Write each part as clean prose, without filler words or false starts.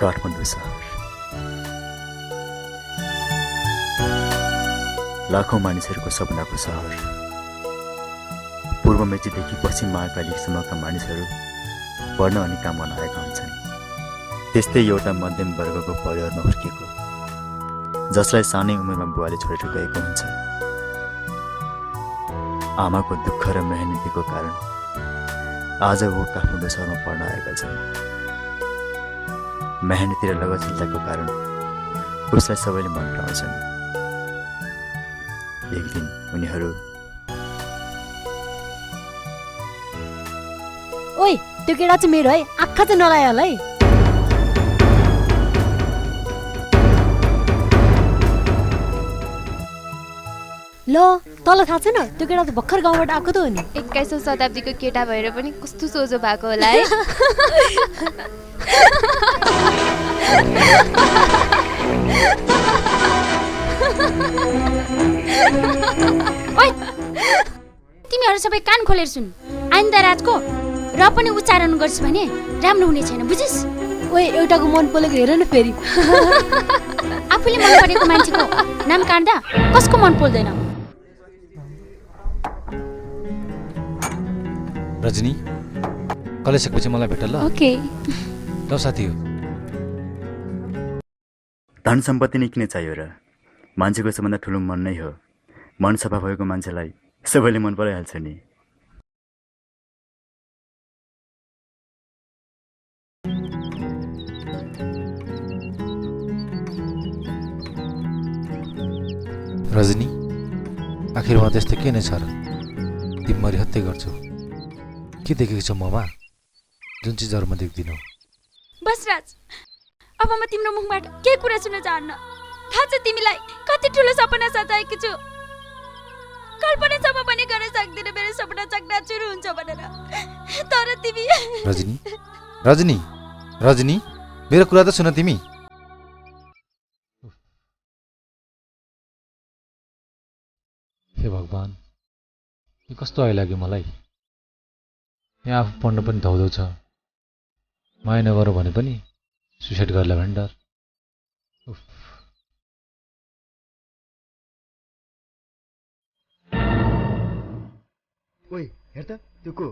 काठमाडौँ सहर लाखौं मानिसहरूको सपनाको सहर। पूर्व मेचीदेखि पश्चिम महाकालीसम्मका मानिसहरू पढ्न अनि काम गर्न आएका हुन्छन्। त्यस्तै एउटा मध्यम वर्गको परिवारमा हुर्किएको, जसलाई सानै उमेरमा बुवाले छोडेर गएको हुन्छ। आमाको दुःख र मेहनतीको कारण आज वो काठमाडौँ सहरमा पढ्न आएका छन्। मेहनती र लगनशीलताको कारण उसलाई सबैले मन पराउँछन्। एक दिन उनीहरू ओइ त्यो केटा चाहिँ मेरो है, आँखा चाहिँ नलाय होला है। ल तल थाहा छैन, त्यो केटा त भर्खर गाउँबाट आएको त हो नि। 21औं शताब्दीको केटा भएर पनि कस्तो सोझो भएको होला है। ओइ तिमीहरू सबै कान खोलेर सुन। आइन्दा रातको र पनि उच्चारण गर्छ भने राम्रो हुने छैन, बुझिस्? ओइ एउटाको मन परेको हेर न फेरि। आफूले मन परेको मान्छेको नाम काट्दा कसको मन पोल्दैन? रजनी, कलेज सकेपछि मलाई भेट ल। ओके। ल साथी हो। धन सम्पत्ति नै किन चाहियो र? मान्छेको सबभन्दा ठुलो मन नै हो। मन सफा भएको मान्छेलाई सबैले मन पराइहाल्छ नि। रजनी, आखिरमा त्यस्तो के नै छ र? तिमीहरू हत्या गर्छौ। के देखेको छौ ममा, जुन चिजहरू म देख्दिनँ? बस राज, अब म तिम्रो मुखबाट केही कुरा सुन्न चाहन्न। थाहा छ तिमीलाई कति ठुलो सपना सजाएको छु। कल्पनासम्म पनि गर्न सक्दिन मेरो सपना चकनाचुर हुन्छ भनेर। तर तिमी रजनी, रजनी, रजनी, मेरो कुरा त सुन तिमी। हे भगवान, यो कस्तो आइलाग्यो मलाई। यहाँ आफू पढ्न पनि धौधौ छ। माया नगरौँ भने पनि सुसाइड गर्ला भने डर। ओइ हेर त, त्यो को?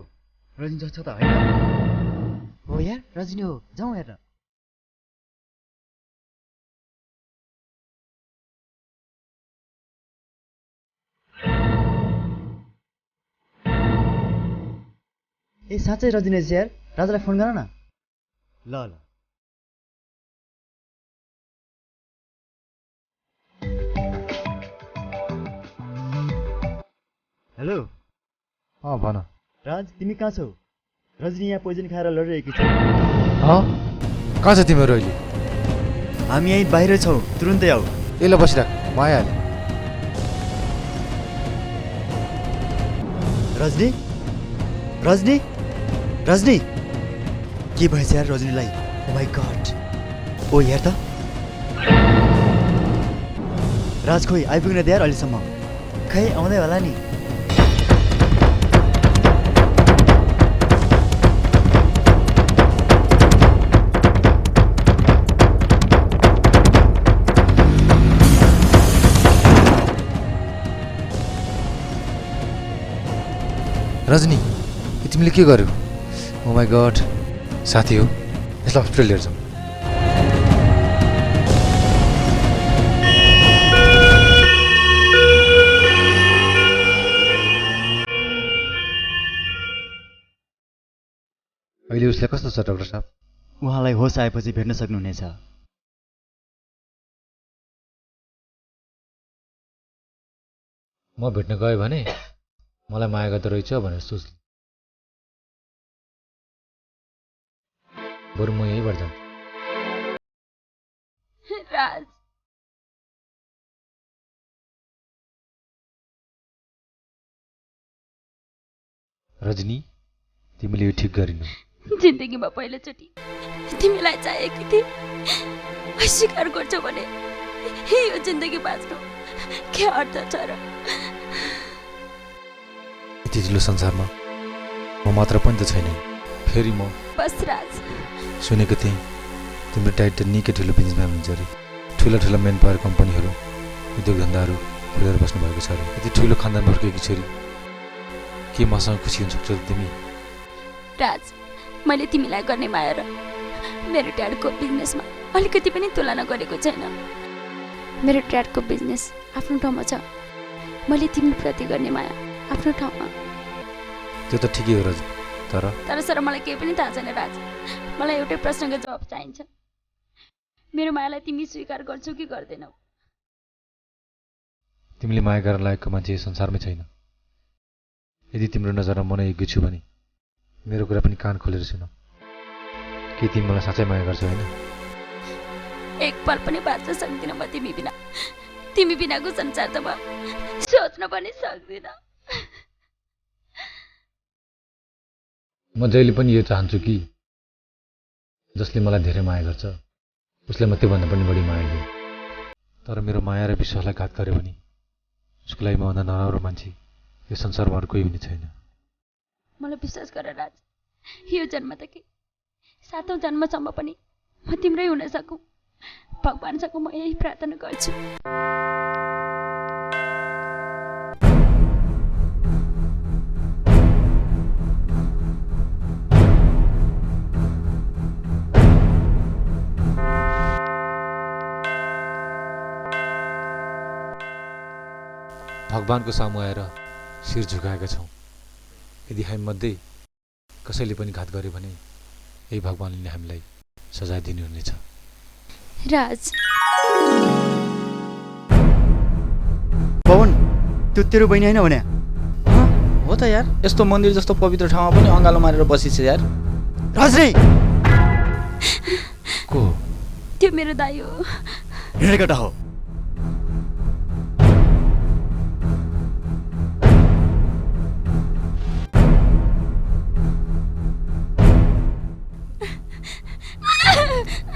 रजनी जस्तो त होइन? हो यार, रजनी हो, जाउँ हेर। ए साँच्चै रजनी रहेछ यार, राजालाई फोन गर न। ल ल। हेलो भन। राज, तिमी कहाँ छौ? रजनी यहाँ पोइजन खाएर लडिरहेकी छ। कहाँ छ तिमीहरू अहिले? हामी यहीँ बाहिर छौँ, तुरुन्तै आऊ। ए ल बसिराख, म आइहालेँ। रजनी, रजनी, रजनी, के भएछ यार रजनीलाई? ओ माई गॉड। ओ हेर त, राज खोइ आइपुग्न दे यार अहिलेसम्म। खै आउँदै होला नि। रजनी, तिमीले के गर्यो? ओ माई गॉड, साथी हो, यसलाई हस्पिटल लिएर जाउँ। अहिले उसलाई कस्तो छ डाक्टर साहब? उहाँलाई होस आएपछि भेट्न सक्नुहुनेछ। म भेट्न गएँ भने मलाई माया गर्दो रहेछ भनेर सोच्नु। बरु म यहीँबाट जान्छु। राज, रजनी, तिमीले यो ठिक गरिनौ। जिन्दगीमा पहिलोचोटि तिमीलाई चाहेकी थिएँ। अस्वीकार गर्छौ भने यो जिन्दगी बाँच्नु के अर्थ छ र? यति ठुलो संसारमा म मात्र पनि त छैन। फेरि म बस राज, सुनेको थिएँ तिम्रो ड्याडी त निकै ठुलो बिजनेसम्यान हुनुहुन्छ अरे। ठुला ठुला मेन पावर कम्पनीहरू उद्योग धन्दाहरू खोलेर बस्नुभएको छ अरे। यति ठुलो खानदानमा हुर्केकी छोरी के मसँग खुसी हुन सक्छौ तिमी? राज, मैले तिमीलाई गर्ने माया र मेरो ड्याडको बिजनेसमा अलिकति पनि तुलना गरेको छैन। मेरो ड्याडको बिजनेस आफ्नो ठाउँमा छ, मैले तिमीप्रति गर्ने माया आफ्नो ठाउँमा। त्यो त ठिकै हो रजनी, तर सर मलाई केही पनि थाहा छैन राज। मलाई एउटै प्रश्नको जवाब चाहिन्छ। मेरो मायालाई तिमी स्वीकार गर्छौ कि गर्दैनौ? तिमीले माया गर्न लायकको मान्छे संसारमै छैन। यदि तिम्रो नजरमा म नै योग्य छु भने मेरो कुरा पनि कान खोलेर सुन। के तिमी मलाई साँच्चै माया गर्छौ होइन? एक पल पनि बाँच्न सक्दिनँ म तिमी बिना। तिमी बिनाको संसार त म सोच्न पनि सक्दिनँ। म जहिले पनि यो चाहन्छु कि जसले मलाई धेरै माया गर्छ उसले म त्योभन्दा पनि बढी माया दिए। तर मेरो माया र विश्वासलाई घात गर्यो भने उसको लागि मभन्दा नराम्रो मान्छे यो संसारमा अरू कोही हुने छैन। मलाई विश्वास गर राज, यो जन्म त के 7औं जन्मसम्म पनि म तिम्रै हुन सकूँ। भगवानसँग म यही प्रार्थना गर्छु। भगवानको सामु आएर शिर झुकाएका छौँ। यदि हामीमध्ये कसैले पनि घात गर्यो भने यही भगवानले नै हामीलाई सजाय दिनुहुनेछ। राज, पवन त्यो तेरो बहिनी होइन भने? हो त यार, यस्तो मन्दिर जस्तो पवित्र ठाउँमा पनि अँगालो मारेर बसिन्छ यार। राजनी को? त्यो मेरो दाइ हो। हिँडेकोटा हो।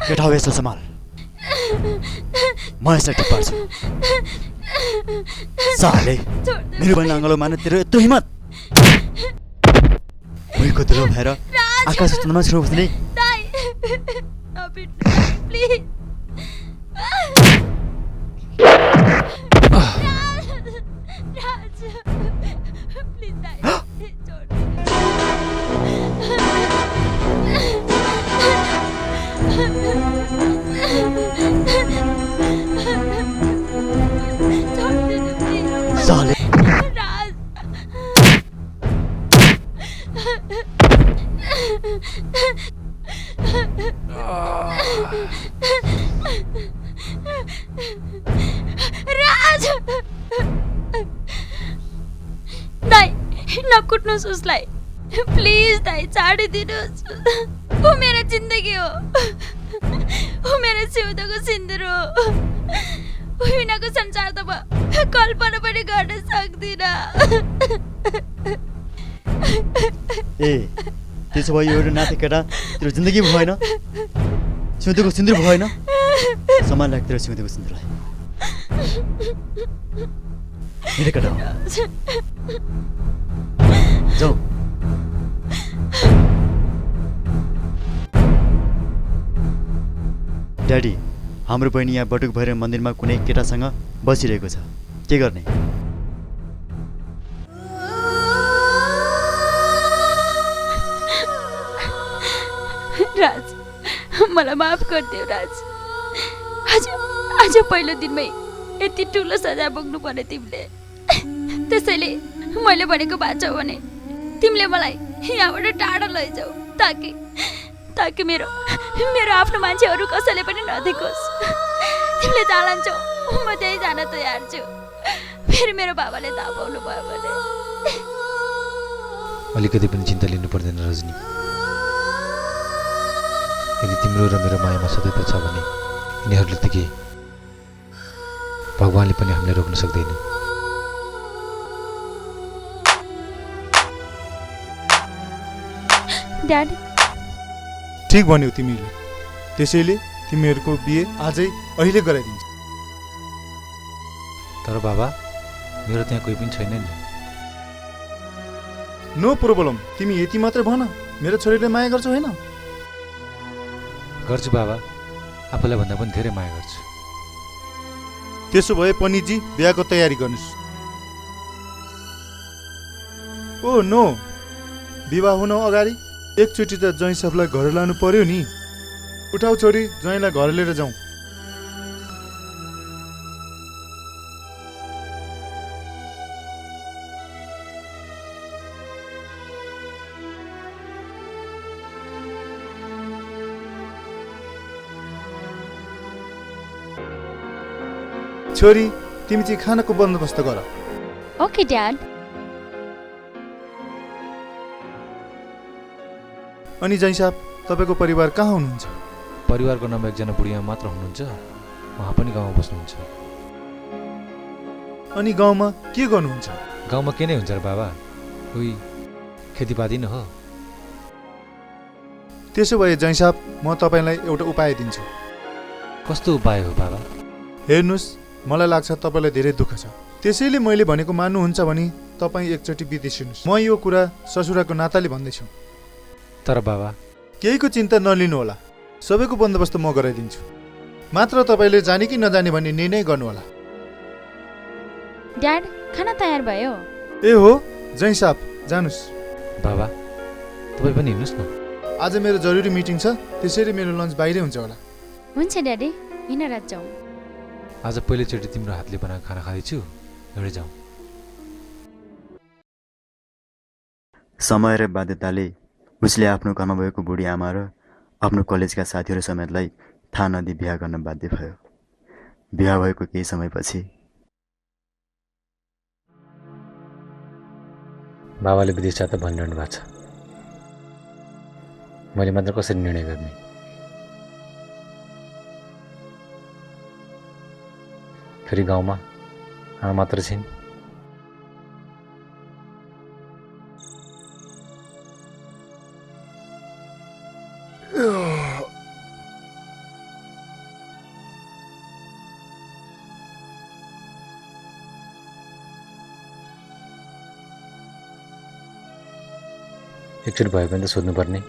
केटा हो यसलाई सम्हाल, म यसलाई टिप्पार्छु। साले मेरो बहिनी अङ्गालो मार्ने तेरो यत्रो हिम्मत? भुइँको धुलो भएर आकाश चन्द्रमा छेउ बस्ने प्लिज साले राज, दाइ नकुट्नुहोस् उसलाई प्लिज। दाइ छाडिदिनुहोस्, ऊ मेरो जिन्दगी हो, ऊ मेरो सिउँदोको सिन्दुर हो। ऊ बिनाको संसार त म कल्पना पनि गर्न सक्दिनँ। ए त्यसो भए यो एउटा नाथे केटा तेरो जिन्दगी भएन, सिउँदोको सिन्दुर भएन। समान लाग्छ तेरो सिउँदोको सिन्दुरलाई। हिँडेकोटा हो, जाऊ। ड्याडी, हाम्रो बहिनी यहाँ बटुक भएर मन्दिरमा कुनै केटासँग बसिरहेको छ, के गर्ने? राज, मलाई माफ गरिदेऊ राज। आज पहिलो दिनमै यति ठुलो सजाय भोग्नु पर्यो तिमीले। त्यसैले मैले भनेको बाँच्छौ भने तिमीले मलाई यहाँबाट टाढा लैजाऊ, ताकि मेरो आफ्नो मान्छेहरू कसैले पनि नदेखोस्। तिमीले जहाँ लान्छौ म त्यही जान तयार छु। फेरि मेरो बाबाले थाहा पाउनु भयो भने। अलिकति पनि चिन्ता लिनु पर्दैन रजनी। यदि तिम्रो र मेरो मायामा सत्यता छ भने यिनीहरूले त के भगवानले पनि हामीलाई रोक्न सक्दैन। ड्याडी, ठिक भन्यौ तिमीले। त्यसैले तिमीहरूको बिहे आजै अहिले गराइदिन्छ। तर बाबा, मेरो त्यहाँ कोही पनि छैन नि। नो प्रब्लम, तिमी यति मात्रै भन, मेरो छोरीले माया गर्छौ होइन? गर्छु बाबा, आफूलाई भन्दा पनि धेरै माया गर्छु। त्यसो भए पनिजी बिहाको तयारी गर्नुहोस्। ओ नो, विवाह हुन अगाडि एकचोटि त ज्वाइँ सबलाई घर लानु पर्यो नि। उठाउ छोरी, ज्वाइँलाई घर लिएर जाउँ। छोरी, तिमी चाहिँ खानाको बन्दोबस्त गर। Okay dad. अनि ज्वाइँ साहब, तपाईँको परिवार कहाँ हुनुहुन्छ? परिवारको नाम एकजना बुढिया मात्र हुनुहुन्छ, उहाँ पनि गाउँमा बस्नुहुन्छ। अनि गाउँमा के गर्नुहुन्छ? गाउँमा के नै हुन्छ र बाबा, उही खेतीपाती नै हो। त्यसो भए ज्वाइँ साहब, म तपाईँलाई एउटा उपाय दिन्छु। कस्तो उपाय हो बाबा? हेर्नुहोस्, मलाई लाग्छ तपाईँलाई धेरै दुःख छ, त्यसैले मैले भनेको मान्नुहुन्छ भने तपाईँ एकचोटि बिर्सिनुहोस्। म यो कुरा ससुराको नाताले भन्दैछु। तर बाबा, केहीको चिन्ता नलिनु होला, सबैको बन्दोबस्त म गराइदिन्छु। मात्र तपाईँले जाने कि नजाने भन्ने निर्णय गर्नुहोला। ड्याड, खाना तयार भयो। ए हो, ज्वाइँ साहब जानुहोस्। बाबा तपाईँ पनि हिँड्नुहोस् न। आज मेरो जरुरी मिटिङ छ, त्यसैले मेरो लन्च बाहिरै हुन्छ होला। हुन्छ ड्याडी, हिँड रात जाउँ। आज पहिलोचोटि तिम्रो हातले बनाएको खाना खाँदैछु, एउटै जाउँ। समय र बाध्यताले उसले आफ्नो घरमा भएको बुढी आमा र आफ्नो कलेजका साथीहरू समेतलाई थाहा नदिई बिहा गर्न बाध्य भयो। बिहा भएको केही समयपछि बाबाले विदेश जाँदा भनिरहनु भएको छ, मैले मात्र कसरी निर्णय गर्ने? फेरि गाउँमा आमा मात्र छिन्। एकचोटि भयो भने त सोध्नुपर्ने।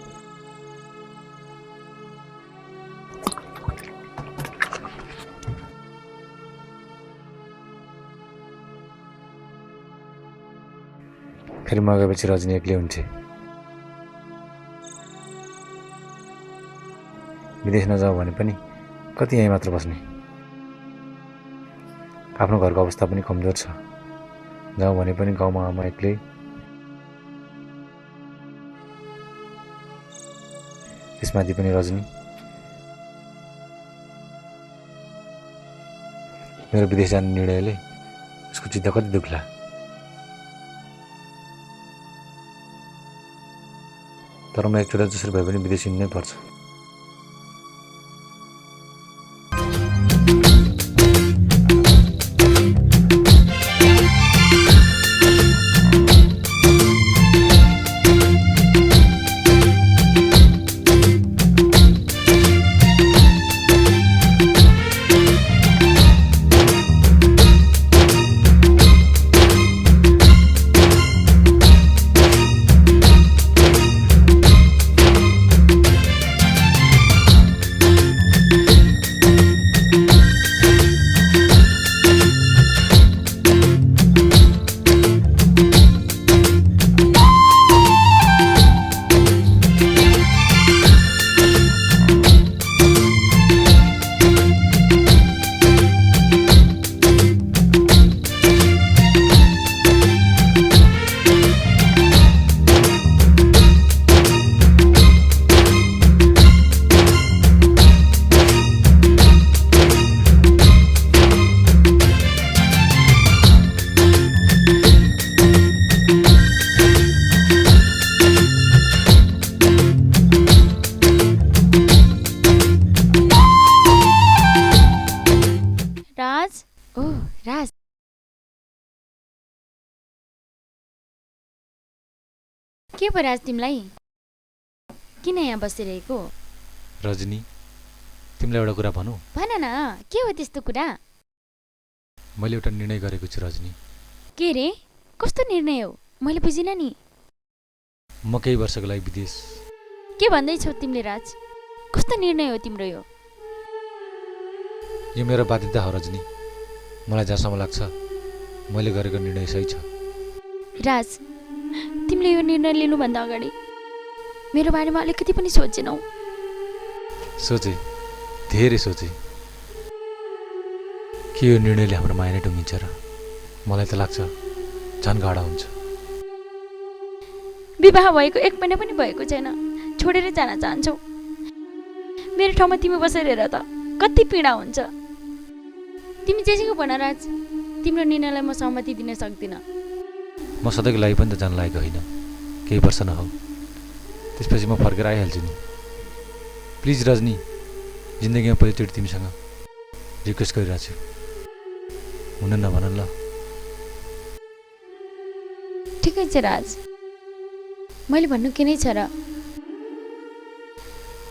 फेरि म गएपछि रजनी एक्लै हुन्छे। विदेश नजाऊ भने पनि कति यहीँ मात्र बस्ने। आफ्नो घरको अवस्था पनि कमजोर छ, जाउँ भने पनि गाउँमा आमा एक्लै। त्यसमाथि पनि रजनी। मेरो विदेश जाने निर्णयले उसको चित्त कति दुख्ला। तर म एकचोटि जसरी भए पनि विदेश हिँड्नै पर्छ। के भयो राज तिमीलाई? किन यहाँ बसिरहेको? रजनी, तिमीलाई एउटा कुरा भनौँ? भन न, के हो त्यस्तो कुरा? मैले एउटा निर्णय गरेको छु रजनी। के रे? कस्तो निर्णय हो? मैले बुझिन नि। म केही वर्षको लागि विदेश। के भन्दैछौ तिमीले राज? कस्तो निर्णय हो तिम्रो यो? यो मेरो बाध्यता हो रजनी। मलाई जहाँसम्म लाग्छ मैले गरेको निर्णय सही छ। राज, तिमीले यो निर्णय लिनुभन्दा अगाडि मेरो बारेमा अलिकति पनि सोचेनौ। सोचे, धेरै सोचे के यो निर्णयले हाम्रो माया नै टुङ्गिन्छ र? मलाई त लाग्छ झन् गाढा हुन्छ। विवाह भएको 1 महिना पनि भएको छैन, छोडेर जान चाहन्छौ। मेरो ठाउँमा तिमी बसेर हेर त कति पीडा हुन्छ। तिमी जेसुकै भन राज, तिम्रो निर्णयलाई म सहमति दिन सक्दिनँ। म सधैँको लागि पनि त जान लागेको होइन, केही वर्ष नहो, त्यसपछि म फर्केर आइहाल्छु नि। प्लिज रजनी, जिन्दगीमा पहिलोचोटि तिमीसँग रिक्वेस्ट गरिरहेको छु, हुन नभन ल। ठिकै छ राज, मैले भन्नु के नै छ र?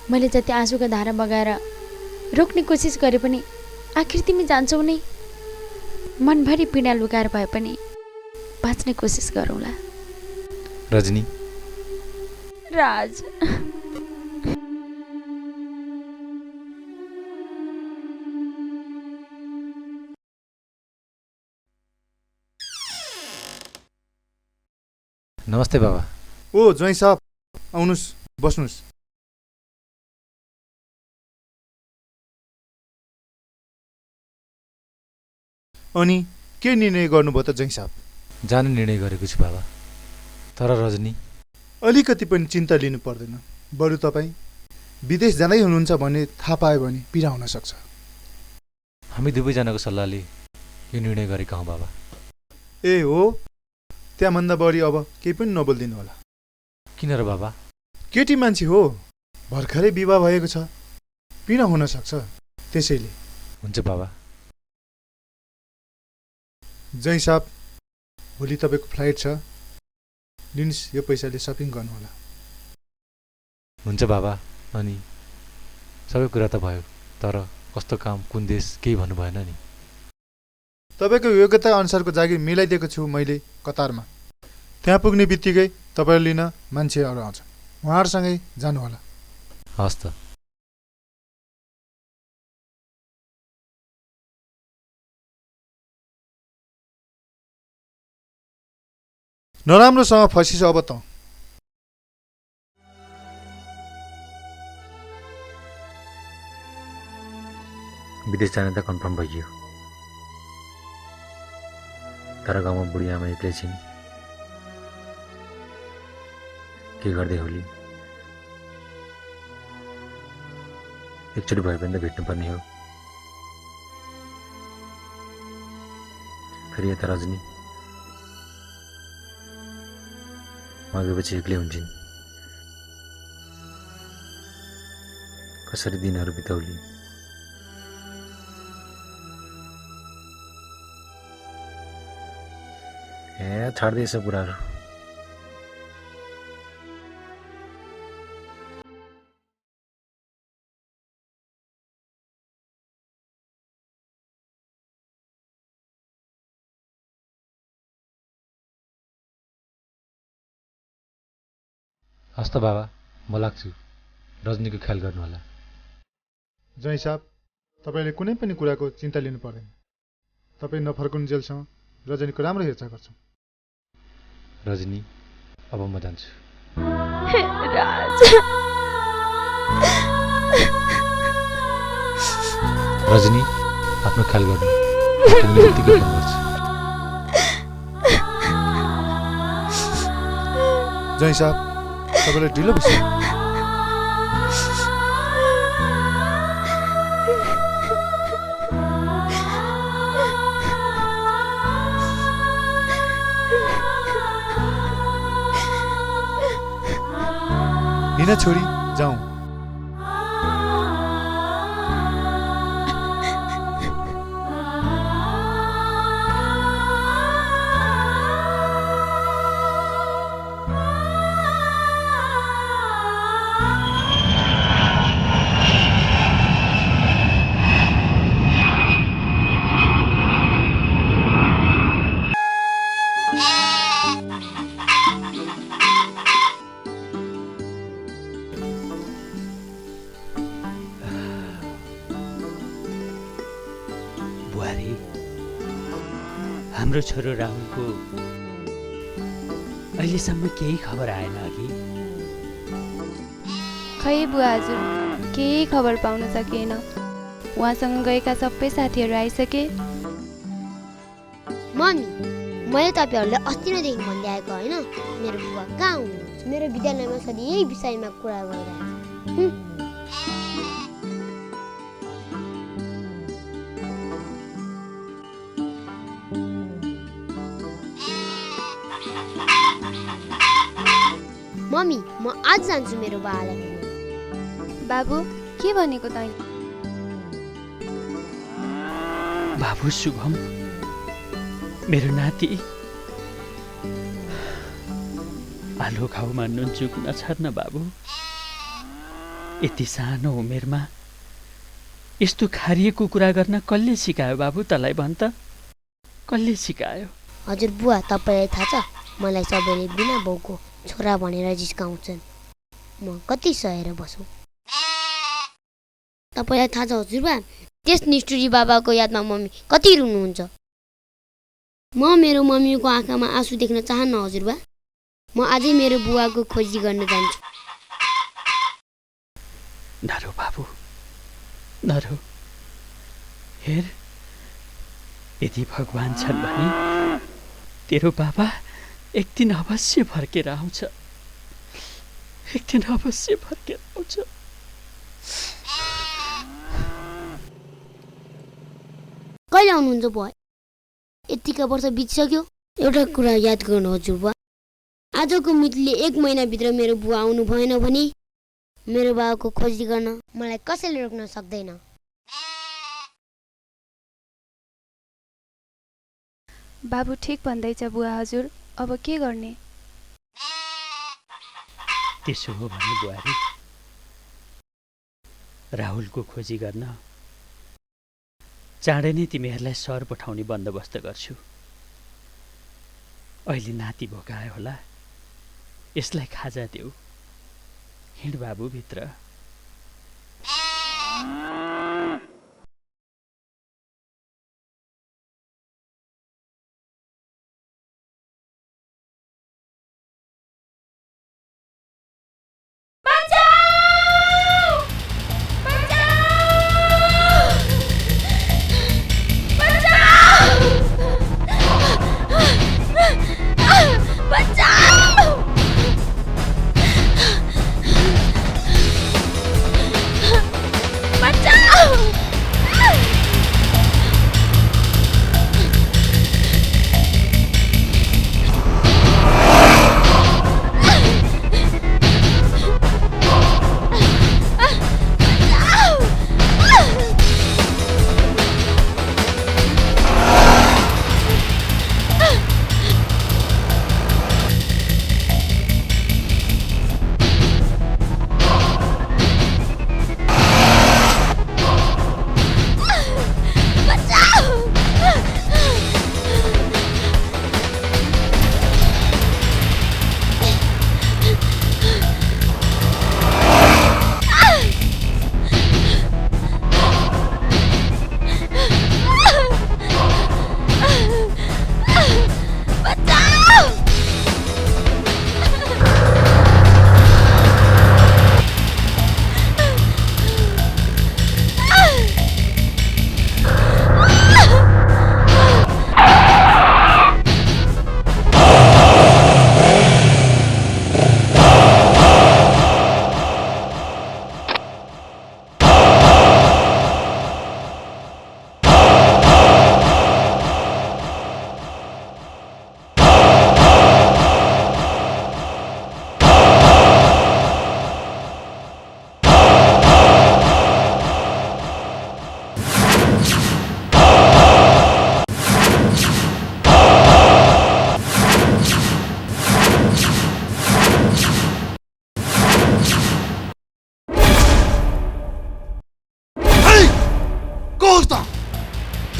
मैले जति आँसुका धारा बगाएर रोक्ने कोसिस गरे पनि आखिर तिमी जान्छौ नै। मनभरि पीडा लुकाएर भए पनि बाँच्ने कोसिस गरौँला। रजनी, राज, नमस्ते बाबा। ओ ज्वाइँ साहब, आउनुहोस्, बस्नुहोस्। अनि के निर्णय गर्नुभयो त ज्वाइँ साहब? जाने निर्णय गरेको छु बाबा। तर रजनी, अलिकति पनि चिन्ता लिनु पर्दैन। बरु तपाईँ विदेश जाँदै हुनुहुन्छ भन्ने थाहा पायो भने पीडा हुन सक्छ। हामी दुवैजनाको सल्लाहले यो निर्णय गरेका हौँ बाबा। ए हो, त्यहाँभन्दा बढी अब केही पनि नबोलिदिनु होला। किन र बाबा? केटी मान्छे हो, भर्खरै विवाह भएको छ, पीडा हुन सक्छ, त्यसैले। हुन्छ बाबा। जय साहब, भोलि तपाईँको फ्लाइट छ, लिनुहोस्, यो पैसाले सपिङ गर्नुहोला। हुन्छ बाबा। अनि सबै कुरा त भयो, तर कस्तो काम, कुन देश, केही भन्नु भएन नि। तपाईँको योग्यता अनुसारको जागिर मिलाइदिएको छु मैले कतारमा। त्यहाँ पुग्ने बित्तिकै तपाईँहरू लिन मान्छेहरू आउँछ, उहाँहरूसँगै जानुहोला। हस् त। नराम्रोसँग फसिस अब त। विदेश जाने त कन्फर्म भइयो, तर गाउँमा बुढी आमा एक्लै छिन्। के गर्दै होली? एकचोटि भयो भने त भेट्नुपर्ने हो। फेरि यता रजनी गएपछि एक्लै हुन्छन्। कसरी दिनहरू बिताउली? छाड्दै यसो कुराहरू। हस् त बाबा, म लाग्छु। रजनीको ख्याल गर्नु होला। जय साहब, तपाईँले कुनै पनि कुराको चिन्ता लिनु पर्दैन। तपाईँ नफर्कुन्जेलसम्म रजनीको राम्रो हेरचाह गर्छौँ। रजनी, अब म जान्छु। राज, रजनी, आफ्नो ख्याल गर्नु। तिमीले यतिकै फोन गर्छु। जय साहब, तपाईँलाई ढिलो भइसक्यो। हिना छोरी, जाउँ। हाम्रो छोरो राहुलको अहिलेसम्म केही खबर आएन अघि। खै बुवा हजुर, केही खबर पाउन सकिएन। उहाँसँग गएका सबै साथीहरू आइसके। मम्मी, मैले तपाईँहरूलाई अस्ति नैदेखि भन्दै आएको होइन, मेरो बुवा कहाँ हुनुहुन्छ? मेरो विद्यालयमा सधैँ यही विषयमा कुरा गरिरहेको छ। मम्मी, म आज जान्छु मेरो बाबालाई हेर्न। बाबु, के भनेको तैँ? बाबु शुभम, मेरो नाति आलो घाउमा नुन चुक्न छर्न बाबु। यति सानो उमेरमा यस्तो खारिएको कुरा गर्न कसले सिकायो बाबु तँलाई भन् त? कसले सिकायो? हजुर बुवा, तपाईँलाई थाहा छ, मलाई सबैले बिना बाउको छोरा भनेर जिस्काउँछन्। म कति सहेर बसौँ? तपाईँलाई थाहा छ हजुरबा, त्यस निष्ठुरी बाबाको यादमा मम्मी कति रुनुहुन्छ। म मेरो मम्मीको आँखामा आँसु देख्न चाहन्न हजुरबा। म आजै मेरो बुवाको खोजी गर्न जान्छु। नरो बाबु, नरो। हेर, यदि भगवान छन् भने तेरो बाबा एक दिन अवश्य फर्केर आउँछ। एक दिन अवश्य फर्केर आउँछ। कहिले आउनुहुन्छ बुवा? यतिका वर्ष बितिसक्यो। एउटा कुरा याद गर्नु हजुरबा, आजको मितिले 1 महिनाभित्र मेरो बुवा आउनु भएन भने मेरो बाबाको खोजी गर्न मलाई कसैले रोक्न सक्दैन। बाबु ठिक भन्दैछ बुवा हजुर, अब के गर्ने? त्यसो हो भने बुहारी, राहुलको खोजी गर्न चाँडै नै तिमीहरूलाई सहर पठाउने बन्दोबस्त गर्छु। अहिले नाति भोकायो होला, यसलाई खाजा देऊ। हिँड बाबु भित्र।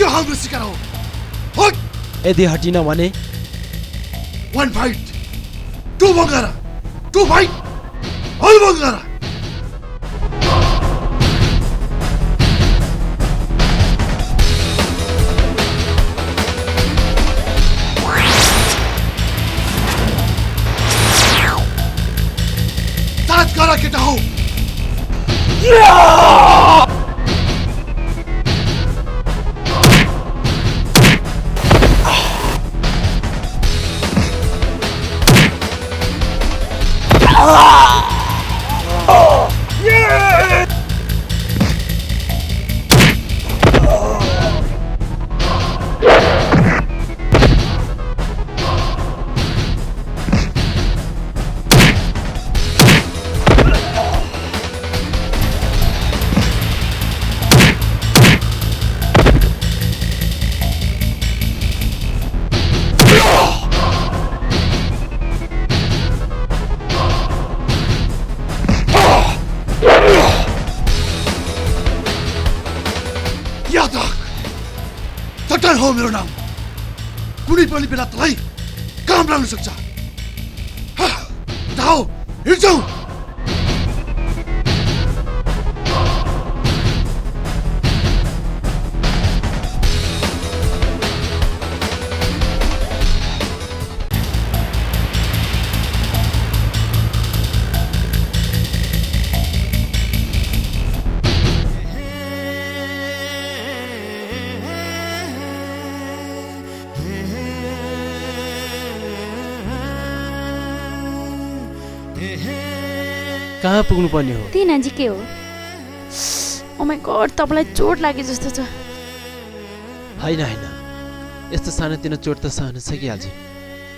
हाम्रो शिकार हो। यदि हटिन भने 1 फाइट 2 बङ्गारा 2 फाइट ऑल बङ्गारा। याद राख, चट्टान हो मेरो नाम। कुनै पनि बेला तँलाई काम लाग्न सक्छ। जाऊ, हिँड्छौ। कहाँ पुग्नु पर्ने हो? त्यही नजिकै हो। ओ माय गॉड, तपाईँलाई चोट लागे जस्तो छ। होइन होइन, यस्तो सानोतिनो चोट त सहन सकिहाल्छ।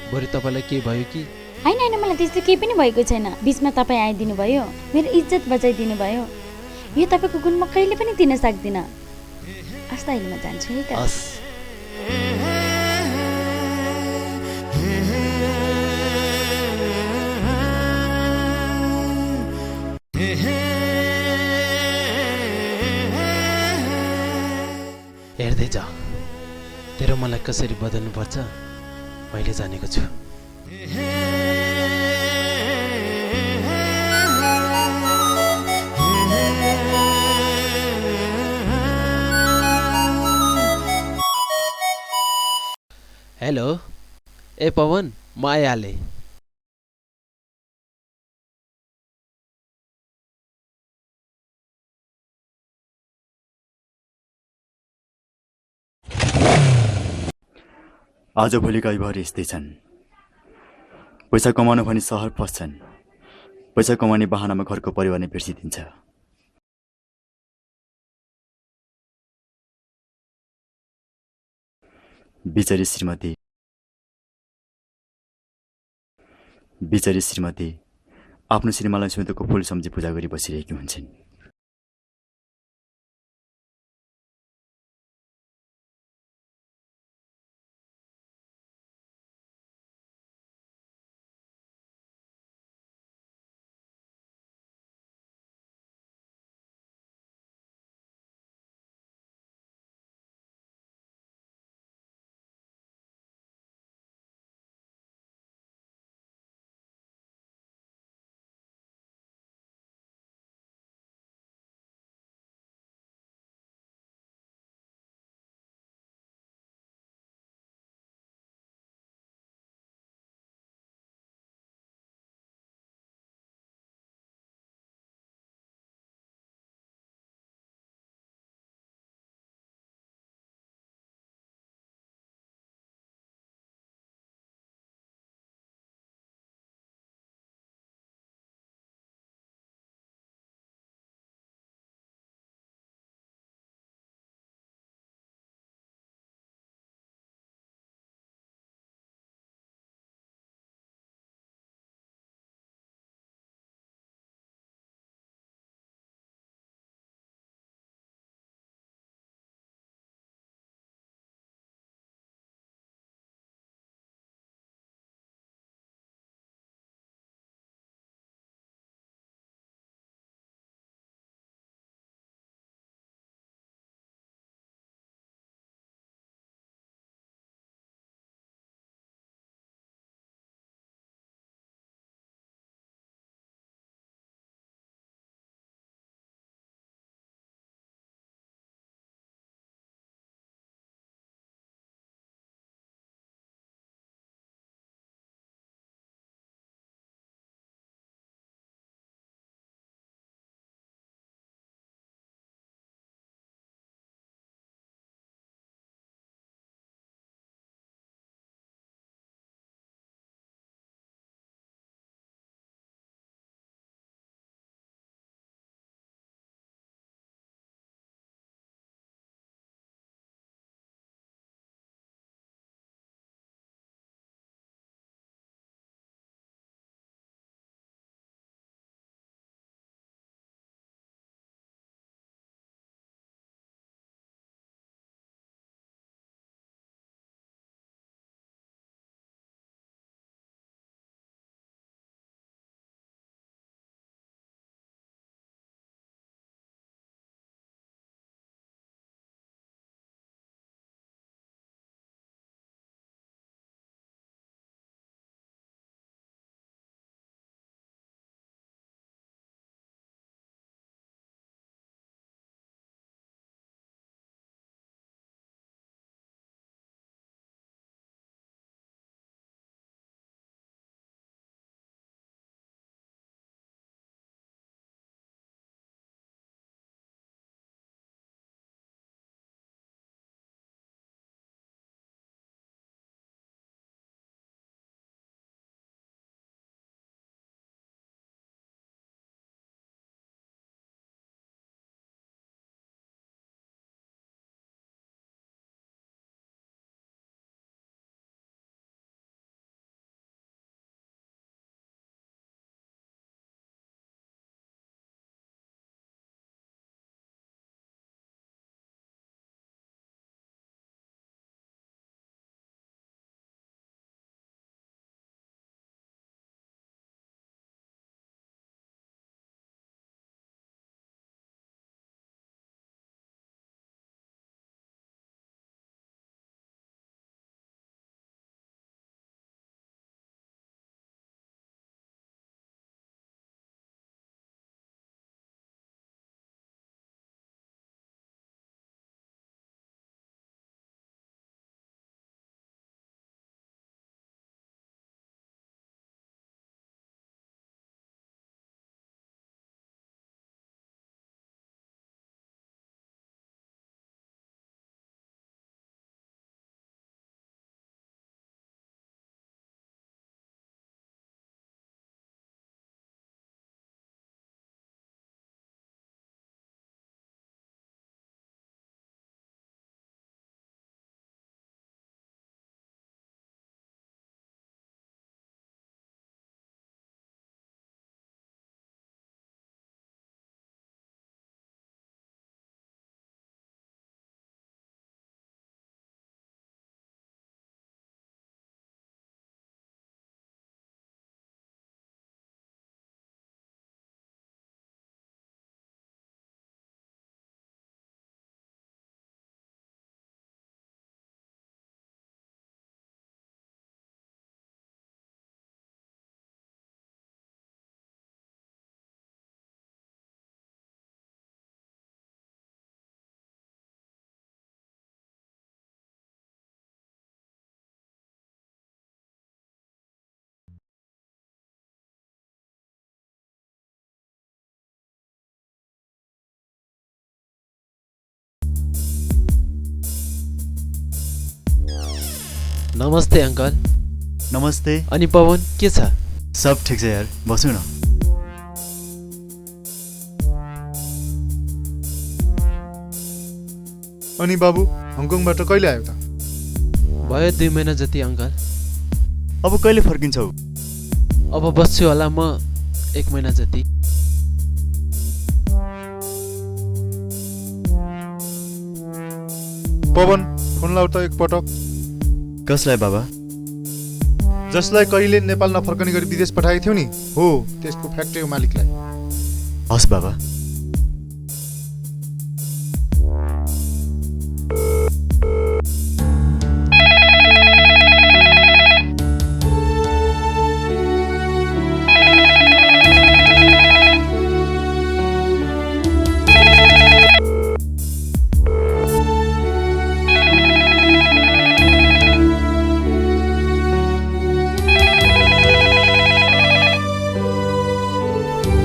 बरु तपाईँलाई के भयो कि? होइन होइन, मलाई त्यस्तो केही पनि भएको छैन। बिचमा तपाईँ आइदिनु भयो, मेरो इज्जत बचाइदिनु भयो। यो तपाईँको गुण म कहिले पनि दिन सक्दिनँ। हस् त, अहिले म जान्छु है त। हेर्दै जा, तेरो मलाई कसरी बदल्नुपर्छ मैले जानेको छु। हेलो, ए पवन, म आइहालेँ। आजभोलिका युवाहरू यस्तै छन्। पैसा कमाउन भनी सहर पस्छन्। पैसा कमाउने बहानामा घरको परिवार नै बिर्सिदिन्छ। बिचारी श्रीमती आफ्नो श्रीमानलाई सुन्तोको फूल सम्झी पूजा गरी बसिरहेकी हुन्छन्। नमस्ते अङ्कल। नमस्ते। अनि पवन के छ? सब ठिक छ यार, बसु न। अनि बाबु हङकङबाट कहिले आयो त? भयो 2 महिना जति अङ्कल। अब कहिले फर्किन्छौ? अब बस्छु होला म 1 महिना जति। पवन फोन लाउ त एकपटक। कसलाई बाबा? जसलाई कहिले नेपाल नफर्कने गरी विदेश पठाएको थियो नि, हो त्यसको फ्याक्ट्रीको मालिकलाई। हस् बाबा।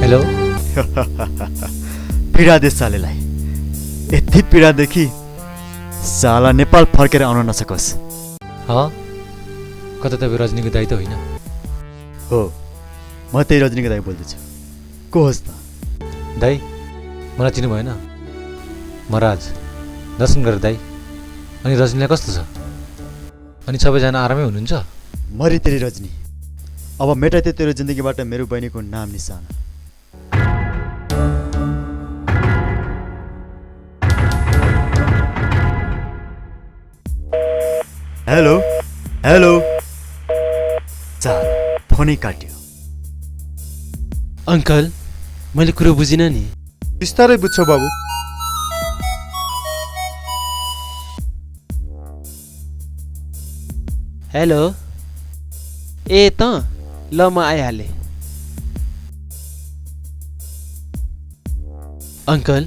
हेलो। पीडा दे सालेलाई। यति पीडादेखि साला नेपाल फर्केर आउन नसकोस्। कता तपाईँ रजनीको दाइ त होइन? हो, म त्यही रजनीको दाइ बोल्दैछु। को होस् त? दाइ मलाई चिन्नु भएन? म राज। दर्शन गरेर दाइ। अनि रजनीलाई कस्तो छ? अनि सबैजना आरामै हुनुहुन्छ? मरि तेरी रजनी। अब मेटाइते तेरो जिन्दगीबाट मेरो बहिनीको नाम निशान। Hello hello. चाल फोनै काट्यो। अङ्कल मैले कुरो बुझिनँ नि। बिस्तारै बुझ्छौ बाबु। हेलो। ए त ल म आइहालेँ। अङ्कल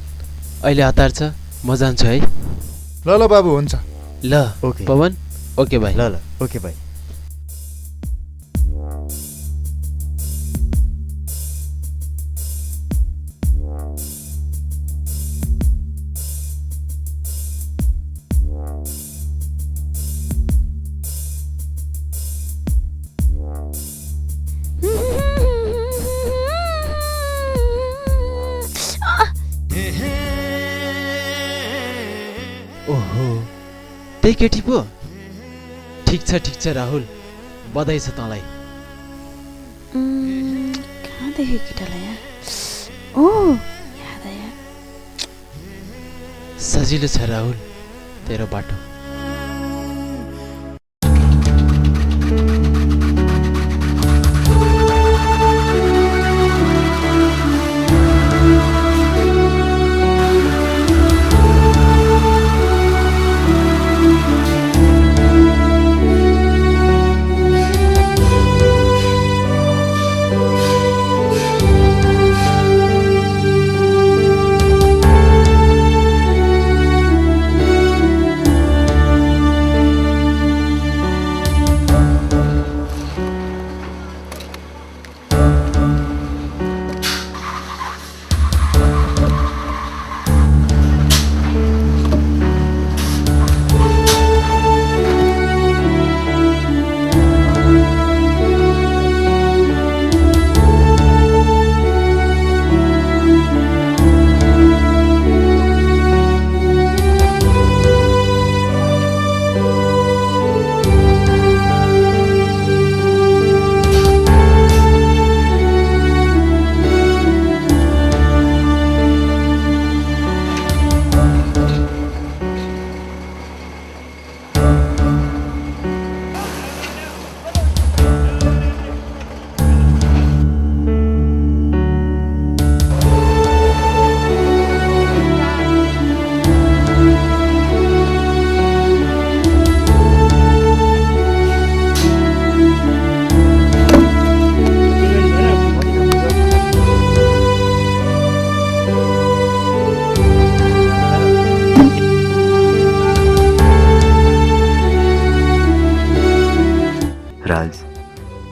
अहिले हतार छ, म जान्छु है। ल ल बाबु हुन्छ। ल ओके पवन। ओके भाइ। ल ल ओके भाइ। ओहो त्यही केटी पो? ठिक छ राहुल, बधाई छ तँलाई। कहाँ देख्यो केटालाई यार? ओ याद आयो। सजिलो छ राहुल तेरो बाटो।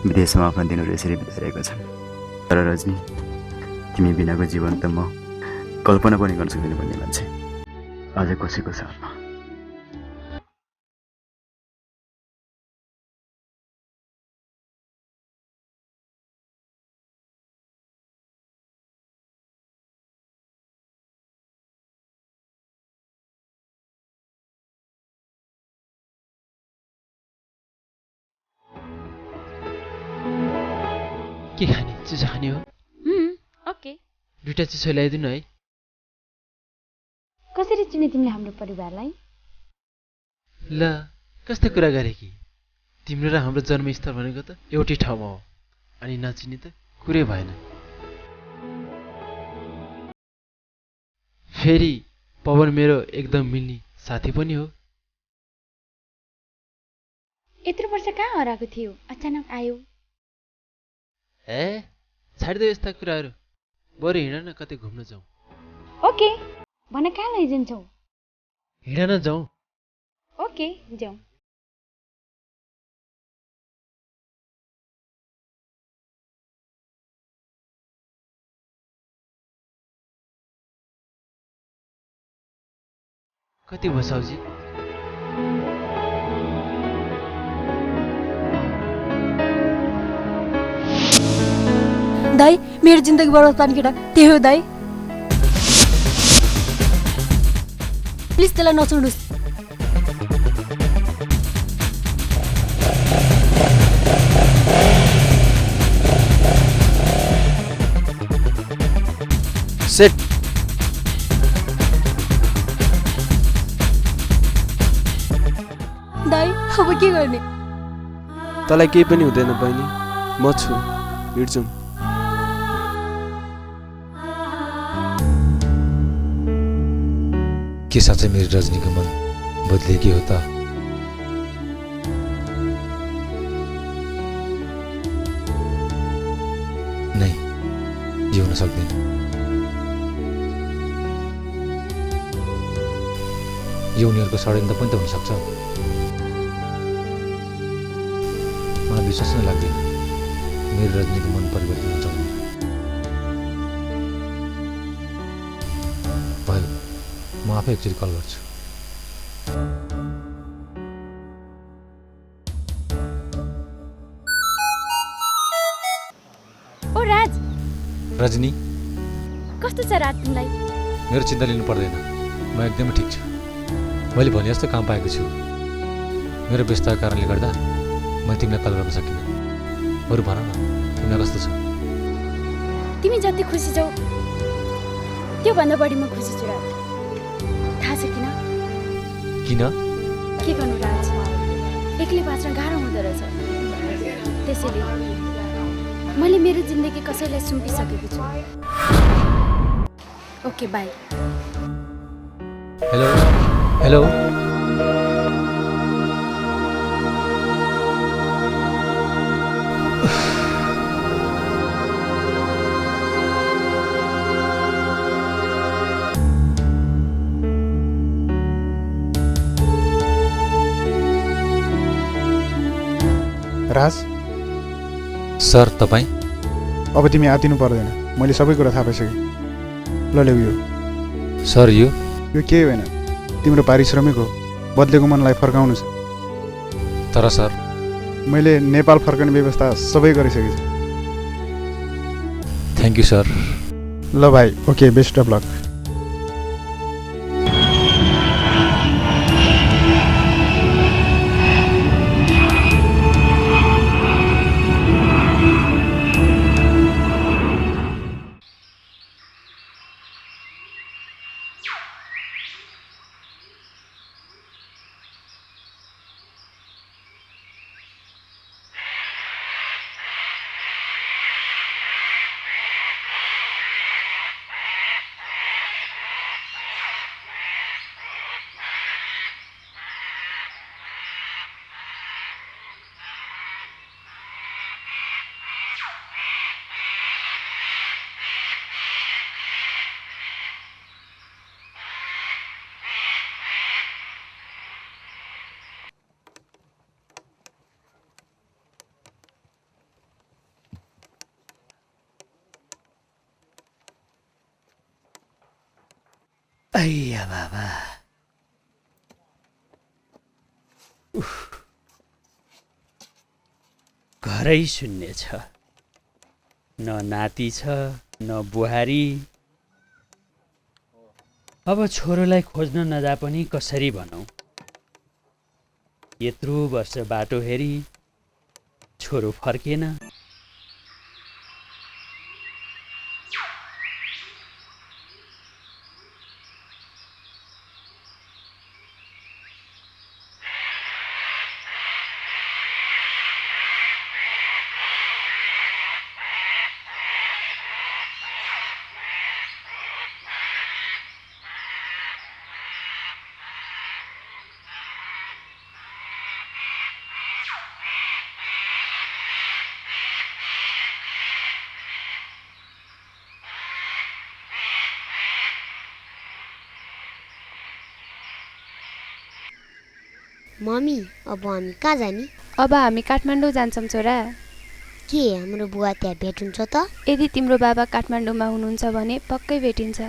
विदेशमा आफ्ना दिनहरू यसरी बिताइरहेका छन्। तर रजनी, तिमी बिनाको जीवन त म कल्पना पनि गर्न सक्दिनँ भन्ने मान्छे आज कसैको साथमा। के खाने चिसो खाने हो ओके 2टा चिसो ल्याइदिनु है कसरी चिने तिमीले हाम्रो परिवारलाई ल कस्तो कुरा गरे कि तिम्रो र हाम्रो जन्मस्थल भनेको त एउटै ठाउँमा हो अनि नचिने त कुरै भएन फेरि पवन मेरो एकदम मिल्ने साथी पनि हो यत्रो वर्ष कहाँ हराएको थियो अचानक आयो ए छाडिदेऊ यस्ता कुराहरू बरु हिँड न कतै घुम्न जाउँ ओके भन कहाँ लैजान्छौ हिँड न जाउँ ओके जाउँ कति भयो साउजी दाइ मेरो जिन्दगी बर्बाद पार्ने केटा त्यही हो दाइ प्लिज त्यसलाई नछोड्नुहोस् सेट दाइ अब के गर्ने तँलाई केही पनि हुँदैन बहिनी म छु हिँड्छौँ के साँच्चै मेरो रजनीको मन बदलिएकी हो त नै जिउन सक्दैन यो उनीहरूको षड्यन्त्र पनि त हुनसक्छ मलाई विश्वास नै लाग्दैन मेरो रजनीको मन परिवर्तन हुन्छ भयो म आफै एकचोटि कल गर्छु ओ राज रजनी कस्तो छ राज तिमीलाई मेरो चिन्ता लिनु पर्दैन म एकदमै ठिक छु मैले भने जस्तो काम पाएको छु मेरो व्यस्तताको कारणले गर्दा मैले तिमीलाई कल गर्न सकिनँ बरु भन न तिमीलाई कस्तो छ तिमी जति खुसी छौ त्योभन्दा बढी म खुसी छु राज थाहा छ किन के गर्नु राज एक्लै बाँच्न गाह्रो हुँदो रहेछ त्यसैले मैले मेरो जिन्दगी कसैलाई सुम्पिसकेको छु ओके बाई हेलो हेलो राज सर तपाईँ अब तिमी आतिनु पर्दैन मैले सबै कुरा थाहा पाइसकेँ ल ल्याउ यो सर यो केही होइन तिम्रो पारिश्रमिक हो बदलेको मनलाई फर्काउनु छ तर सर मैले नेपाल फर्कने व्यवस्था सबै गरिसकेको छु थ्याङ्क यू सर ल भाइ ओके बेस्ट अफ लक अय्या बाबा घरै शून्य छ न नाति छ न बुहारी अब छोरोलाई खोज्न नजा पनि कसरी भनौँ यत्रो वर्ष बाटो हेरी छोरो फर्केन मम्मी अब हामी कहाँ जाने? अब हामी काठमाडौँ जान्छौँ छोरा। के हाम्रो बुवा त्यहाँ भेट हुन्छ त? यदि तिम्रो बाबा काठमाडौँमा हुनुहुन्छ भने पक्कै भेटिन्छ।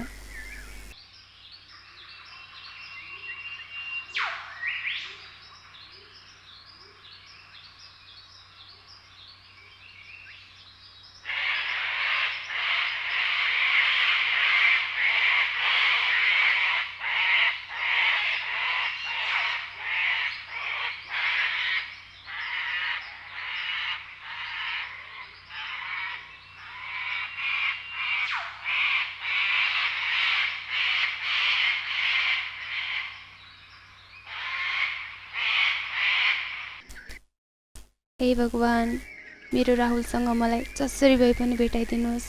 हे भगवान, मेरो राहुलसँग मलाई जसरी भए पनि भेटाइदिनुहोस्।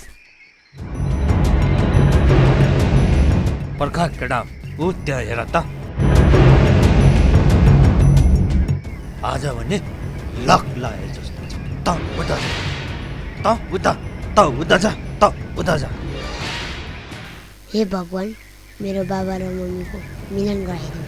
पर्खा केटा, ऊ त्यहाँ हेर त। आज भने लक लाए जस्तो छ। त उता जा, त उता, त उता जा, त उता जा। हे भगवान, मेरो बाबा र मम्मीको मिलन गराइदिनु।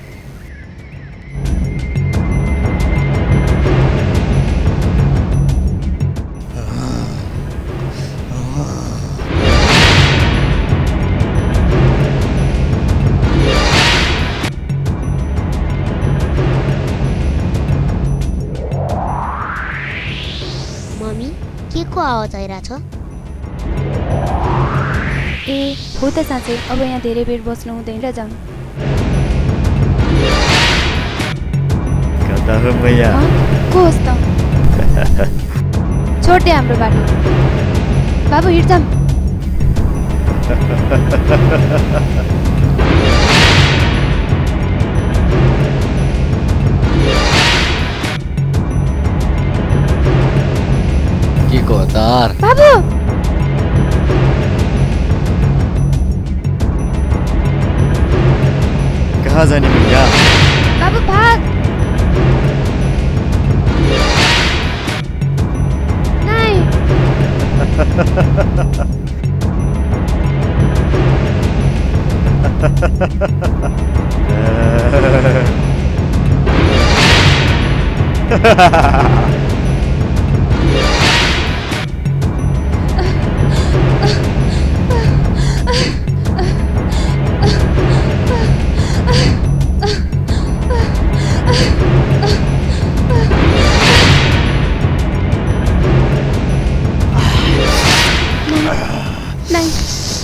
को आवाज आइरहेछ? ए हो त साँच्चै, अब यहाँ धेरै बेर बस्नु हुँदैन र जाउँ। कता हो मैया? को होस् त? छोड्दे हाम्रो बाटो। बाबु हिँड्छौँ। के को हतार? बाबु कहाँ जाने भैया? बाबु भाग। नहीं।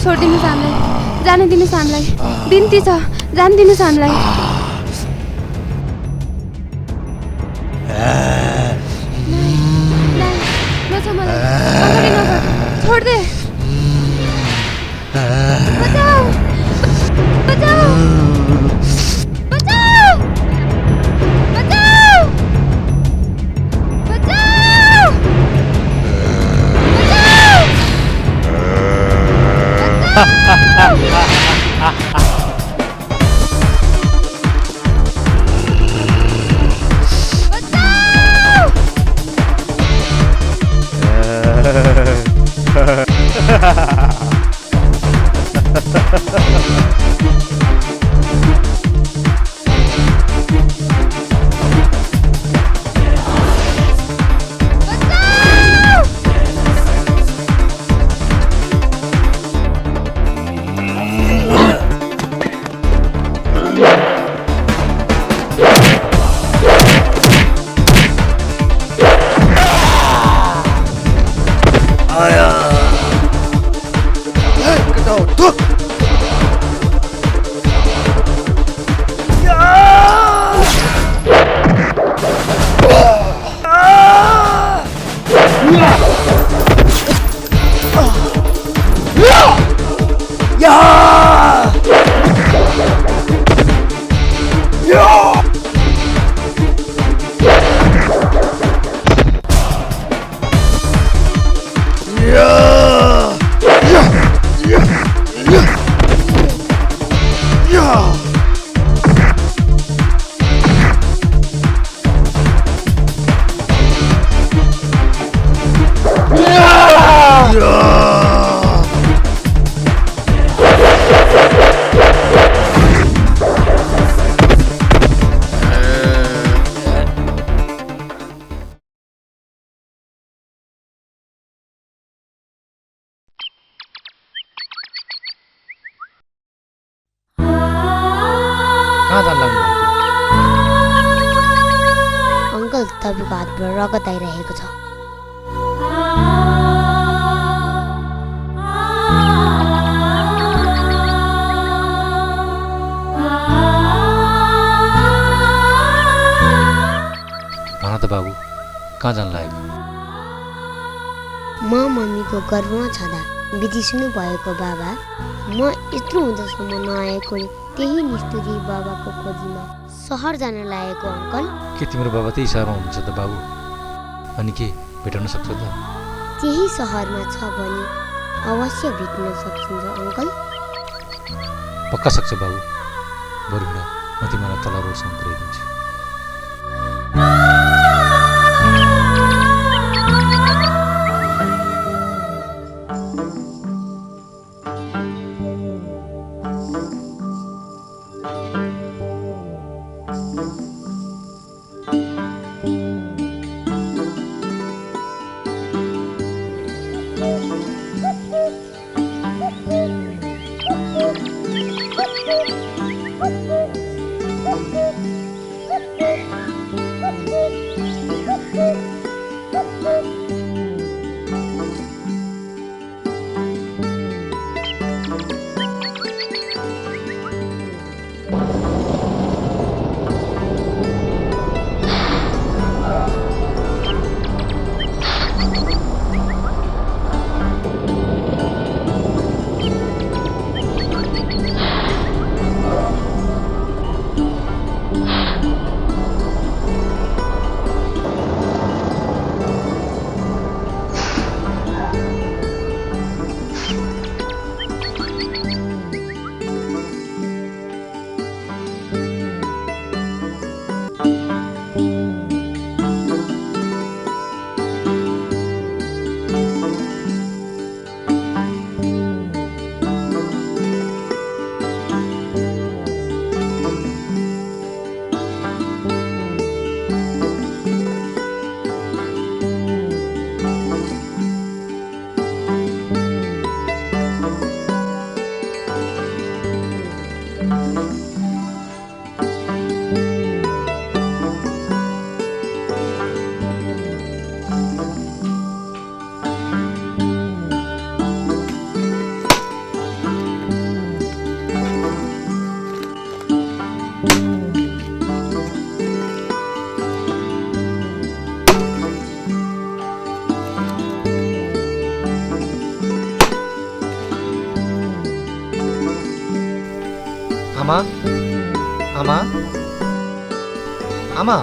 छोडिदिनुहोस् हामीलाई, जान दिनुहोस् हामीलाई, बिन्ती छ, जान दिनुहोस् हामीलाई। छोड्दे। बचाओ, बचाओ, बचाओ, बचाओ, बचाओ, कहाँ जान लाग्नु भएको? अङ्कल तपाईँको हातबाट रगत आइरहेको छ। भन त बाबु, कहाँ जान लागेको? म मम्मीको गर्भमा छँदा बितिसुनु भएको बाबा म यत्रो हुँदासम्म नआएको त्यही निष्ठुरी बाबाको खोजीमा सहर जान लागेको अङ्कल। के तिम्रो बाबा त्यही सहरमा हुनुहुन्छ त बाबु? अनि के भेटाउन सक्छ त? त्यही सहरमा छ भने अवश्य भेट्न सकिन्छ अङ्कल। पक्का सक्छ बाबु। बरु हिँड, म तिमीलाई तल रोडसम्म पुर्याइदिन्छु। आमा, आमा, आमा,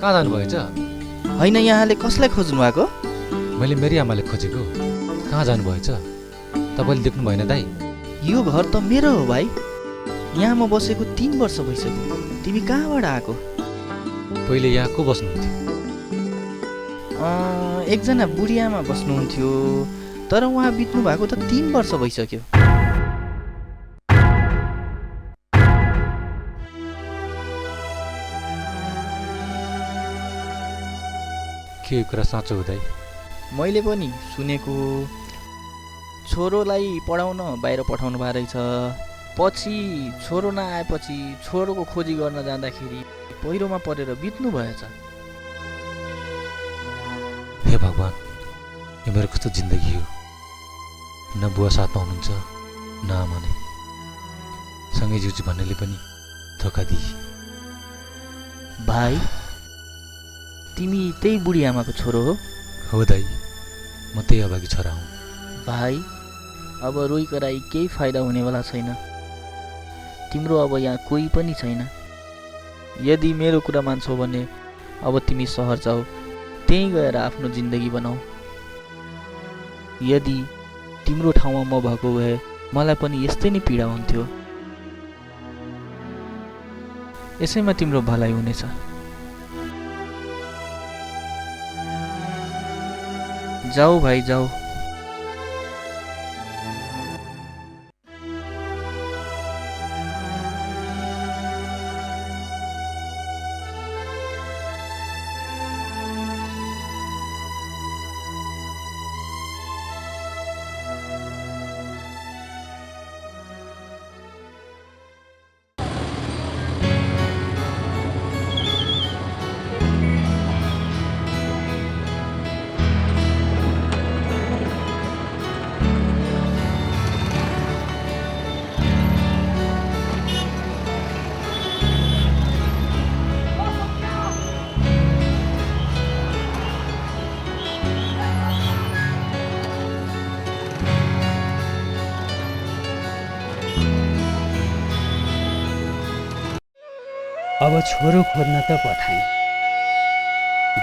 कहाँ जानुभएछ? होइन, यहाँले कसलाई खोज्नु भएको? मैले मेरी आमाले खोजेको। कहाँ जानुभएछ? तपाईँले देख्नु भएन दाइ? यो घर त मेरो हो भाइ। यहाँ म बसेको 3 वर्ष भइसक्यो। तिमी कहाँबाट आएको? पहिले यहाँ को बस्नुहुन्थ्यो? एकजना बुढी आमा बस्नुहुन्थ्यो, तर उहाँ बित्नु भएको त 3 वर्ष भइसक्यो। के यो कुरा साँचो हो दाइ? मैले पनि सुनेको। छोरोलाई पढाउन बाहिर पठाउनु भएको रहेछ। पछि छोरो नआएपछि छोरोको खोजी गर्न जाँदाखेरि पहिरोमा परेर बित्नु भएछ। हे भगवान्, यो मेरो कस्तो जिन्दगी हो। न बुवा साथमा हुनुहुन्छ, न आमा नै। सँगै जिउजू भन्नेले पनि धोका दिए। भाइ, तिमी त्यही बुढी आमाको छोरो हो? हो दाइ, म त्यही अभागी छोरा हुँ। भाइ, अब रोइ कराई केही फाइदा हुनेवाला छैन। तिम्रो अब यहाँ कोही पनि छैन। यदि मेरो कुरा मान्छौ भने अब तिमी सहर जाऊ, त्यहीँ गएर आफ्नो जिन्दगी बनाऊ। यदि तिम्रो ठाउँमा म भएको भए मलाई पनि यस्तै नै पीडा हुन्थ्यो। यसैमा तिम्रो भलाइ हुनेछ। जाऊ भाइ, जाऊ। अब छोरो खोज्न त पठाएँ।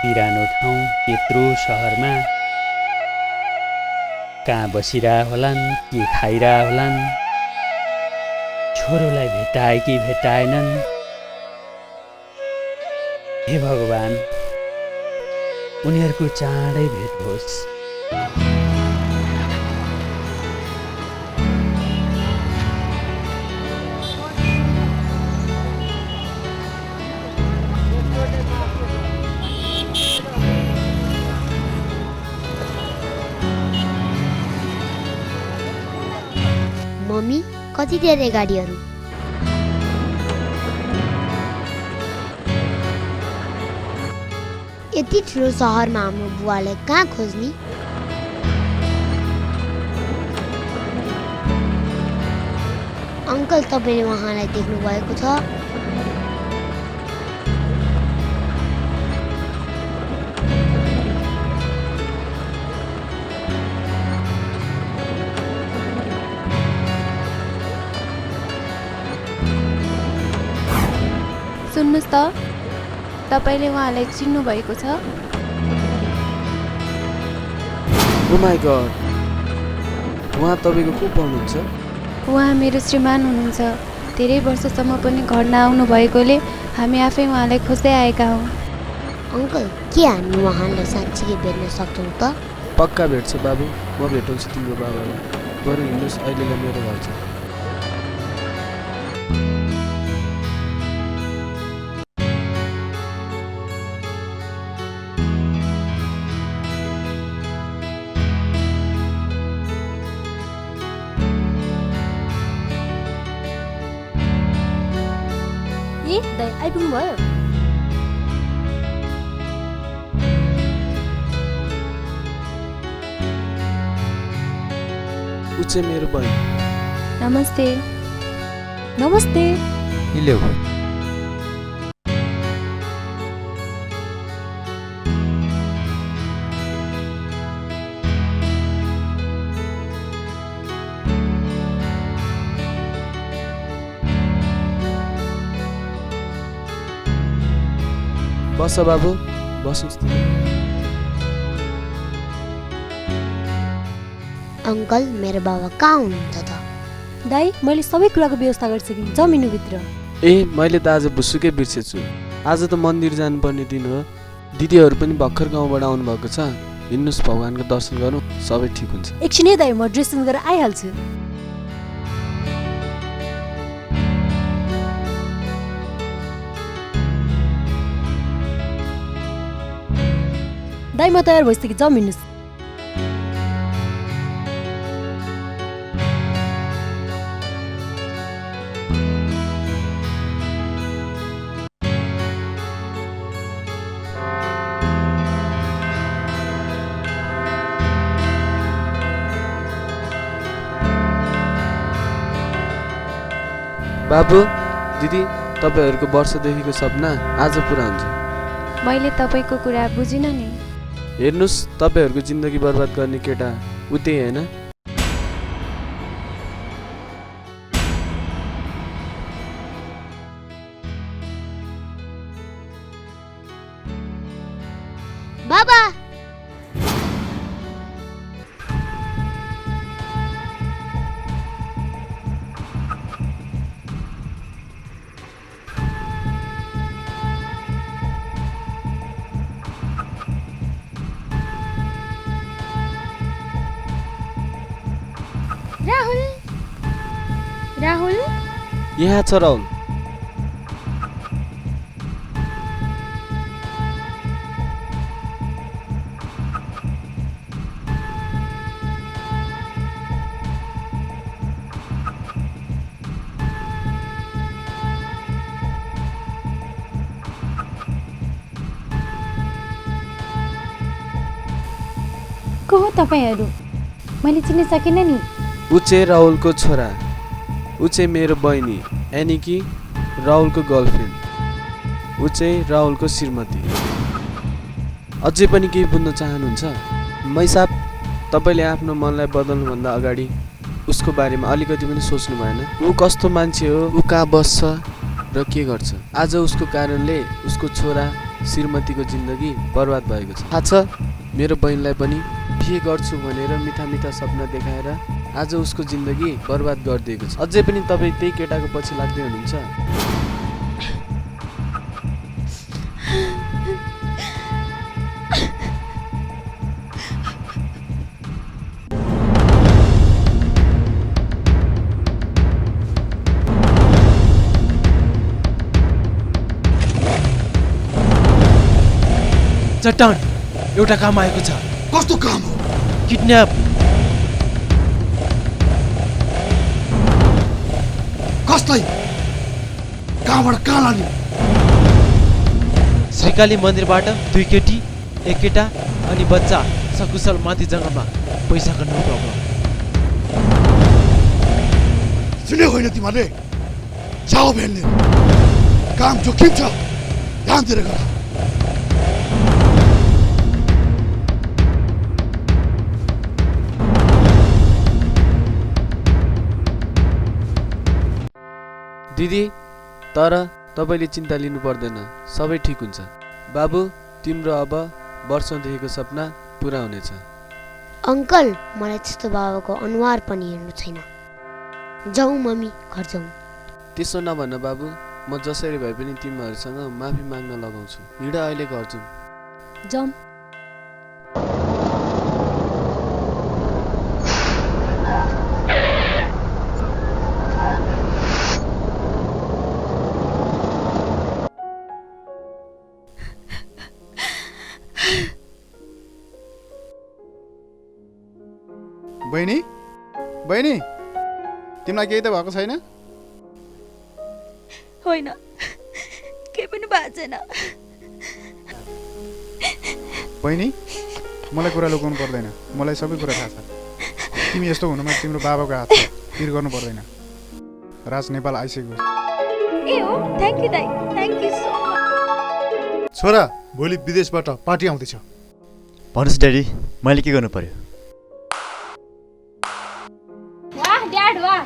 बिरानो ठाउँ त्यत्रो सहरमा कहाँ बसिरहा होलान्, के खाइरहा होलान्, छोरोलाई भेटाए कि भेटाएनन्। हे भगवान्, उनीहरूको चाँडै भेट होस्। मम्मी कति धेरै गाडीहरू? यति ठुलो सहरमा हाम्रो बुवालाई कहाँ खोज्ने? अङ्कल, तपाईँले उहाँलाई देख्नु भएको छ? सुन्नुहोस् त, तपाईँले उहाँलाई चिन्नु भएको छ? ओ माई गड, उहाँ तपाईँको को पर्नुहुन्छ? उहाँ मेरो श्रीमान हुनुहुन्छ। धेरै वर्षसम्म पनि घर नआउनु भएकोले हामी आफै उहाँलाई खोज्दै आएका हौँ। अङ्कल, के हामी उहाँलाई साँच्चीकै भेट्न सक्छौँ त? पक्का भेट्छ बाबु, म भेटाउँछु तिम्रो बाबालाई। बरु हिँड्नुहोस्, अहिलेलाई मेरो घर छ। दाइ आइपुग्नु भयो? ऊ चाहिँ मेरो बहिनी। नमस्ते। नमस्ते। इल्यो बस बाबु, बस्नुहोस् त। अङ्कल, मेरो बाबा कहाँ हुनुहुन्छ त? दाइ, मैले सबै कुराको व्यवस्था गरिसकेँ, जमिनभित्र। ए, मैले त आज भुसुकै बिर्सेछु। आज त मन्दिर जानुपर्ने दिन हो। दिदीहरू पनि भर्खर गाउँबाट आउनुभएको छ। हिँड्नुहोस्, भगवान्को दर्शन गरौँ, सबै ठिक हुन्छ। एकछिनै दाइ, म ड्रेस चेन्ज गरेर आइहाल्छु। दाइ, म तयार भइसकेँ, जाउँ हिँड्नुहोस्। बाबु, दिदी, तपाईँहरूको वर्षदेखिको सपना आज पुरा हुन्छ। मैले तपाईँको कुरा बुझिनँ नि। हेर्नुहोस्, तपाईँहरूको जिन्दगी बर्बाद गर्ने केटा उ त्यही होइन? बाबा, राहुल, राहुल, यहाँ छ राहुल। को हो तपाईँहरू? मैले चिन्न सकिनँ नि। ऊ चाहिँ राहुलको छोरा, ऊ चाहिँ मेरो बहिनी, यानि कि राहुलको गर्लफ्रेन्ड। ऊ चाहिँ राहुलको श्रीमती। अझै पनि केही बुझ्न चाहनुहुन्छ? मैसाब, तपाईँले आफ्नो मनलाई बदल्नुभन्दा अगाडि उसको बारेमा अलिकति पनि सोच्नु भएन? ऊ कस्तो मान्छे हो, ऊ कहाँ बस्छ, र के गर्छ। आज उसको कारणले उसको छोरा श्रीमतीको जिन्दगी बर्बाद भएको छ। थाहा छ, मेरो बहिनीलाई पनि बिहे गर्छु भनेर मिठा मिठा सपना देखाएर आज उसको जिन्दगी बर्बाद गरिदिएको छ। अझै पनि तपाईँ त्यही केटाको पछि लाग्दै हुनुहुन्छ। चट्टान एउटा काम आएको छ। कस्तो काम हो? किडन्याप। कसलाई? कहाँबाट कहाँ लाने? श्रीकाली मन्दिरबाट 2 केटी 1 केटा अनि बच्चा सकुशल माथि जङ्गलमा पैसा गर्न प्रब्लम। सुन्यो होइन तिमीहरूले? जाओ भेल्ने। काम जोखिम छ, ध्यान दिएर गर। दिदी, तर तपाईँले चिन्ता लिनु पर्दैन, सबै ठिक हुन्छ। बाबु, तिम्रो अब वर्षौँदेखिको सपना पुरा हुनेछ। अङ्कल, मलाई त्यस्तो बाबाको अनुहार पनि हेर्नु छैन। जाउँ मम्मी, घर जाउँ। त्यसो नभन बाबु, म जसरी भए पनि तिमीहरूसँग माफी माग्न लगाउँछु। हिँड, अहिले घर जाउँ। जाउँ। बहिनी, बहिनी, तिमीलाई केही त भएको छैन? होइन, केही पनि भएको छैन। बहिनी, मलाई कुरा लुकाउनु पर्दैन, मलाई सबै कुरा थाहा छ। तिमी यस्तो हुनुमा तिम्रो बाबाको हात छ, पिर गर्नु पर्दैन। राज नेपाल आइसक्यो। ए हो, थ्याङ्क यू दाइ, थ्याङ्क यू सो मच। छोरा, भोलि विदेशबाट पार्टी आउँदैछ। भन्नुहोस् ड्याडी, मैले के गर्नु पर्यो? वाह ड्याड, वाह,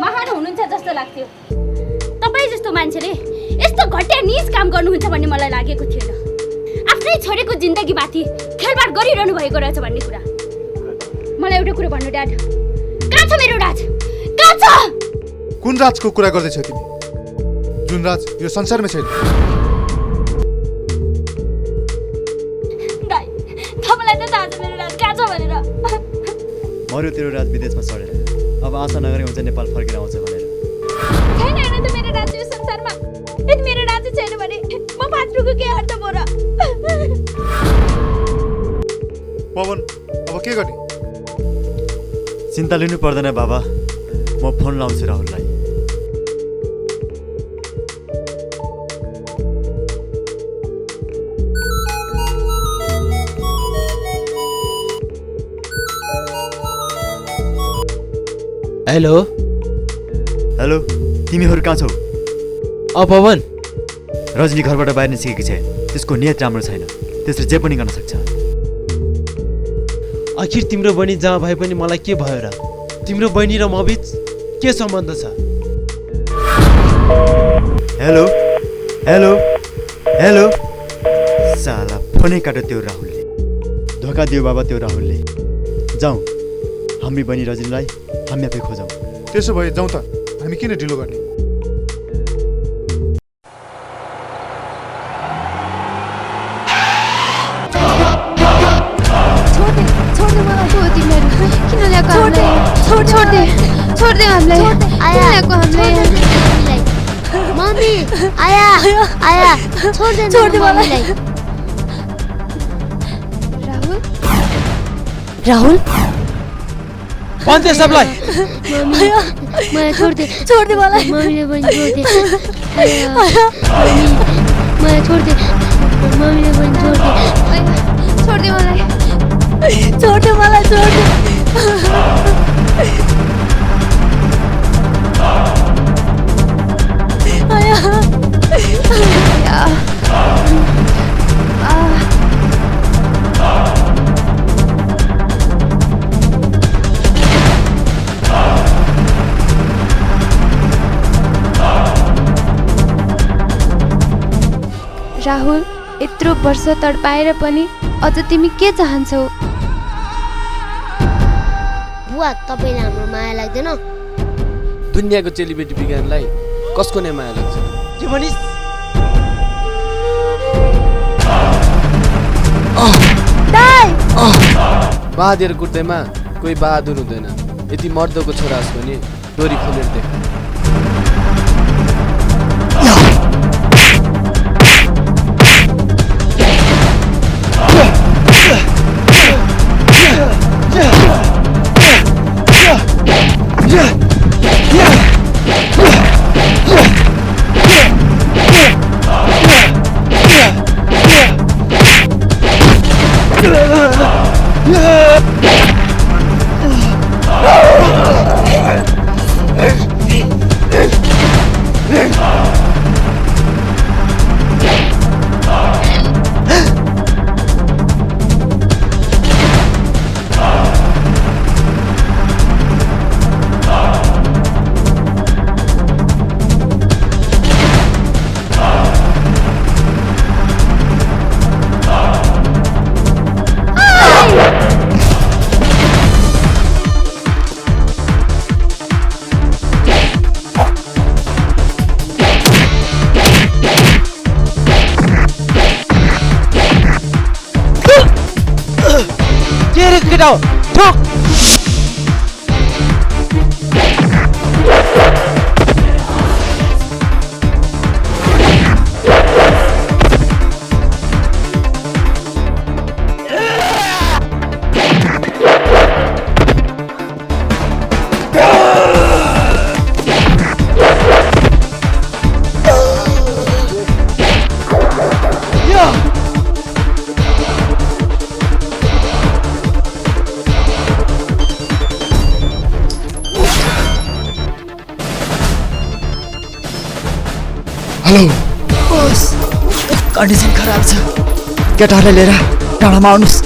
महान हुनुहुन्छ जस्तो लाग्थ्यो। तपाईँ जस्तो मान्छेले यस्तो घटिया निज काम गर्नुहुन्छ भन्ने मलाई लागेको थिएन। आफ्नै छोरीको जिन्दगीमाथि खेलबाड गरिरहनु भएको रहेछ भन्ने कुरा। मलाई एउटा कुरा भन्नु ड्याड, कहाँ छ मेरो राज? कहाँ छ? कुन राजको कुरा गर्दैछौ तिमी? जुन राज यो संसारमा छैन। दाइ, तपाईँलाई त थाहा छ मेरो राज कहाँ छ भनेर। मर्यो तेरो राज विदेशमा सडेर, अब आशा नगरी हुन्छ नेपाल फर्केर आउँछ भनेर। छैन होइन त मेरो राज यो संसारमा। यदि मेरो राज छैन भने म बाँच्नुको के अर्थ भयो र? पवन, अब के गर्ने? चिन्ता लिनु पर्दैन बाबा, म फोन लाउँछु राहुललाई। हेलो हेलो, तिमीहरू कहाँ छौ? पवन, रजनी घरबाट बाहिर निस्केकी छ। त्यसको नियत राम्रो छैन, त्यसले जे पनि गर्न सक्छ। आखिर तिम्रो बहिनी जहाँ भए पनि मलाई के भयो र? तिम्रो बहिनी र म बीच के सम्बन्ध छ? हेलो हेलो हेलो, साला फोनै काट्यो त्यो राहुलले। धोका दियो बाबा त्यो राहुलले। जाउँ, हामी बहिनी रजनीलाई हामी आफै खोजौँ। त्यसो भए जाउँ त, हामी किन ढिलो गर्ने? मम्मी, आया आया, छोड दे मम्मीलाई। राहुल, राहुल, भन्थे सबलाई। मम्मी, मलाई छोड दे मलाई। मम्मीले पनि छोड दे। मम्मी, मलाई छोड दे। मम्मीले पनि छोड दे। छोड दे मलाई, छोड दे मलाई, छोड दे। आया, यत्रो वर्ष तडपाएर पनि अझ तिमी के चाहन्छौ? बुवा तपाईँलाई हाम्रो माया लाग्दैन? दुनियाँको चेलीबेटी विज्ञानलाई कसको नै माया लाग्छ? के भनिस्? बहादुर कुट्दैमा कोही बहादुर हुँदैन। यदि मर्दको छोरास भने डोरी खोलेर देख। हेलो बस, कन्डिसन खराब छ। केटाहरूलाई लिएर डाँडामा आउनुहोस्।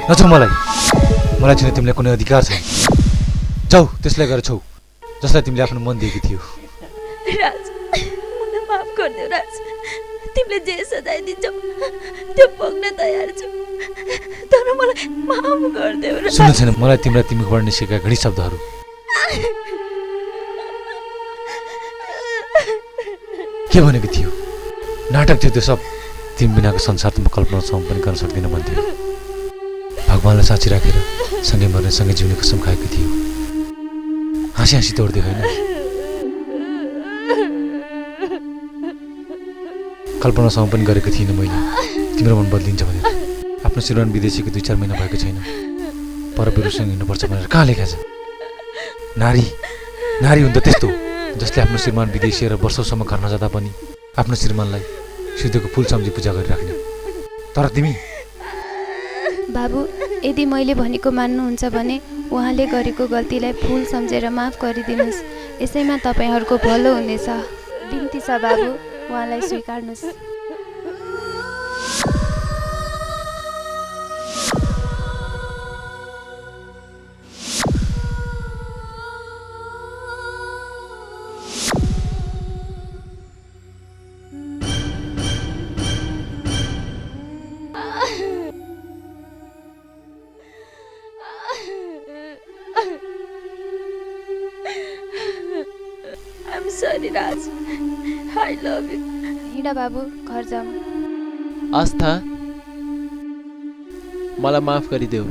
नछौ मलाई चिन्न तिमीलाई कुनै अधिकार छैन। जाऊ त्यसलाई गएर छौ जसलाई तिमीले आफ्नो मन दिएको थियो। राज, मलाई माफ गरिदेऊ राज। तिमीले जे सजाय दिन्छौ त्यो भोग्न तयार छु, तर मलाई माफ गरिदेऊ राज। सुन्नु छैन मलाई तिमीबाट निस्केका घडी शब्दहरू। के भनेको थियो? नाटक थियो त्यो सब। तिमी बिनाको संसार त म कल्पनासम्म पनि गर्न सक्दिनँ भन्थ्यो। भगवान्लाई साँची राखेर सँगै मर्ने सँगै जिउने कसम खाएको थियो। हाँसी हाँसी तोड्दै होइन, कल्पनासम्म पनि गरेको थिइनँ मैले तिम्रो मन बदलिन्छ भनेर। आफ्नो श्रीमान विदेशीको 2-4 महिना भएको छैन, परपुरुषसँग हिँड्नुपर्छ भनेर कहाँ लेखा छ? नारी हुन त त्यस्तो जसले आफ्नो श्रीमान विदेशी र वर्षौँसम्म घर नजाँदा पनि आफ्नो श्रीमानलाई सिधोको फुल सम्झी पूजा गरिराख्ने। तर तिमी बाबु, यदि मैले भनेको मान्नुहुन्छ भने उहाँले गरेको गल्तीलाई फुल सम्झेर माफ गरिदिनुहोस्। यसैमा तपाईँहरूको भलो हुनेछ। बिन्ती छ बाबु, उहाँलाई स्वीकार्नुहोस्। I'm sorry, Raj. I love you. हिँड बाबु, घर जाऊँ। आस्था, मलाई माफ गरिदेऊ।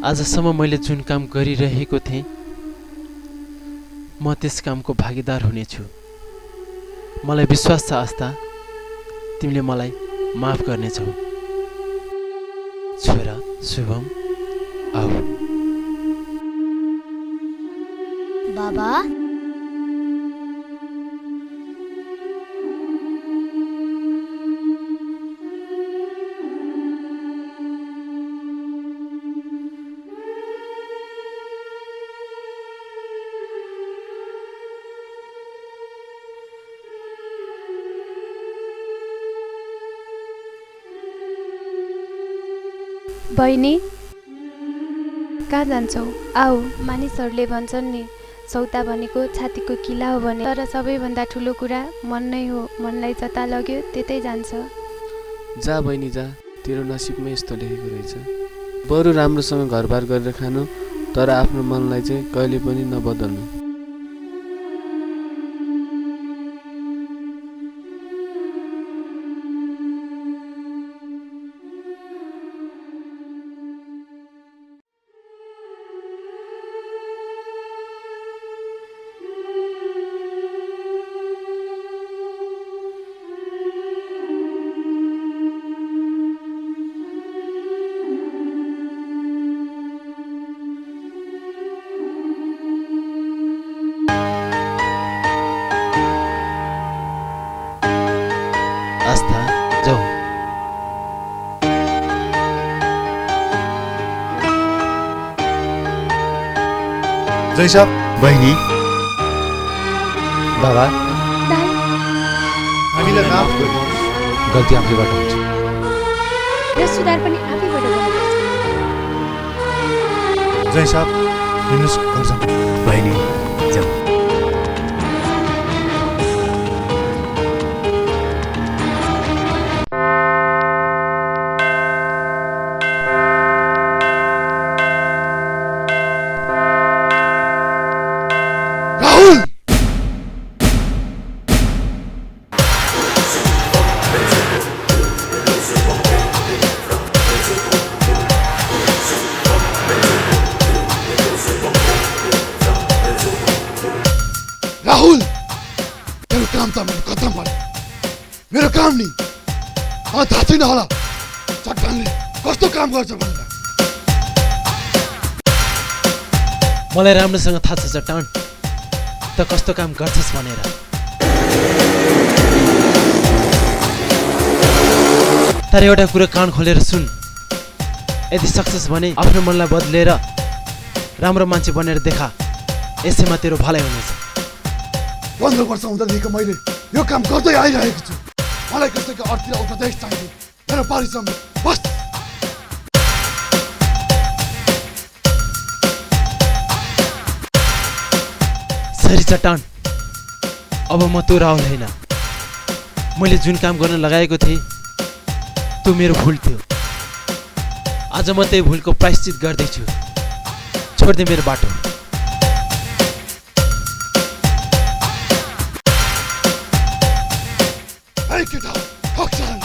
आजसम्म मैले जुन काम गरिरहेको थिएँ म त्यस कामको भागीदार हुनेछु। मलाई विश्वास छ आस्था, तिमीले मलाई माफ गर्नेछौ। छोरा शुभम, आऊ। बाबा बहिनी कहाँ जान्छौ? आऊ। मानिसहरूले भन्छन् नि सौता भनेको छातीको किला हो भने, तर सबैभन्दा ठुलो कुरा मन नै हो। मनलाई जता लग्यो त्यतै जान्छ। जा बहिनी जा, तेरो नसिबमा यस्तो लेखेको रहेछ। बरु राम्रोसँग घरबार गरेर खानु, तर आफ्नो मनलाई चाहिँ कहिले पनि नबदल्नु। आस्था, जाऊ। जय साहब। बहिनी, बाबा, हामीलाई माफ गर्नुहोस्। गल्ती आफैबाट हुन्छ र सुधार पनि आफैबाट गर्नुपर्छ। जय साहब, हिँड्नुहोस् घर जाउँ। बहिनी, जाऊ। राहुल, मेरो काम त मेरो खत्तम भयो। मेरो काम नि थाहा छैन होला चट्टानले कस्तो काम गर्छ भनेर। मलाई राम्रोसँग थाहा छ चट्टान त कस्तो काम गर्छस् भनेर। तर एउटा कुरा कान खोलेर सुन, यदि सक्छस् भने आफ्नो मनलाई बदलेर राम्रो मान्छे बनेर देखा, यसैमा तेरो भलाइ हुनेछ। 15 वर्ष हुँदादेखि मैले यो काम गर्दै आइरहेको छु। मलाई कसैको अर्तिर उपदेश चाहियो, मेरो परिश्रम बस। सरी चट्टान, अब म त्यो राहुल होइन। मैले जुन काम गर्न लगाएको थिएँ त्यो मेरो भुल थियो। आज म त्यही भुलको प्रायश्चित गर्दैछु। छोड्दे मेरो बाटो। केटा ठक्छन्।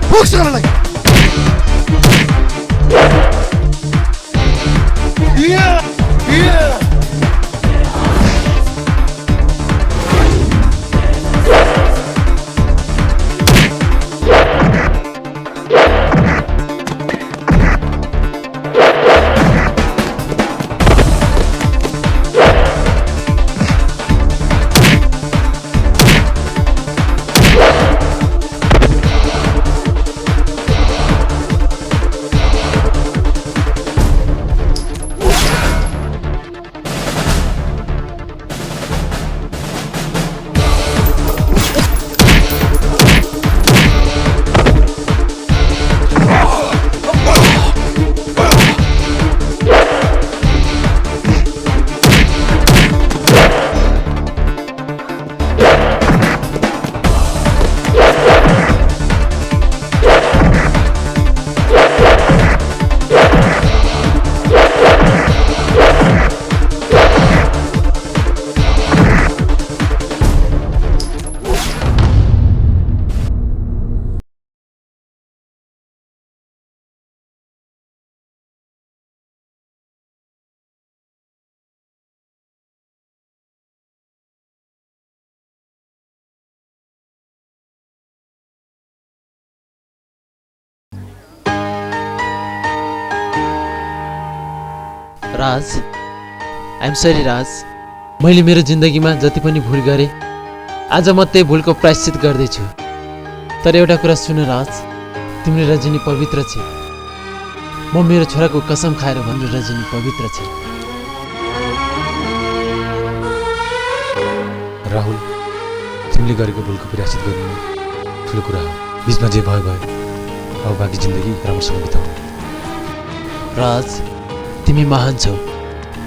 फोक्स गर्नलाई राज आइएम सरी राज मैले मेरो जिन्दगीमा जति पनि भुल गरेँ आज म त्यही भुलको प्रायश्चित गर्दैछु तर एउटा कुरा सुन राज तिम्रो रजनी पवित्र छ म मेरो छोराको कसम खाएर भन्नु रजनी पवित्र छ राहुल तिमीले गरेको भुलको प्रायश्चित गर्नु ठुलो कुरा हो बिचमा जे भयो भयो अब बाँकी जिन्दगी राम्रोसँग बिताउनु राज तिमी महान छौ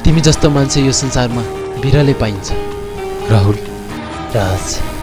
तिमी जस्तो मान्छे यो संसारमा बिरलै पाइन्छ राहुल राज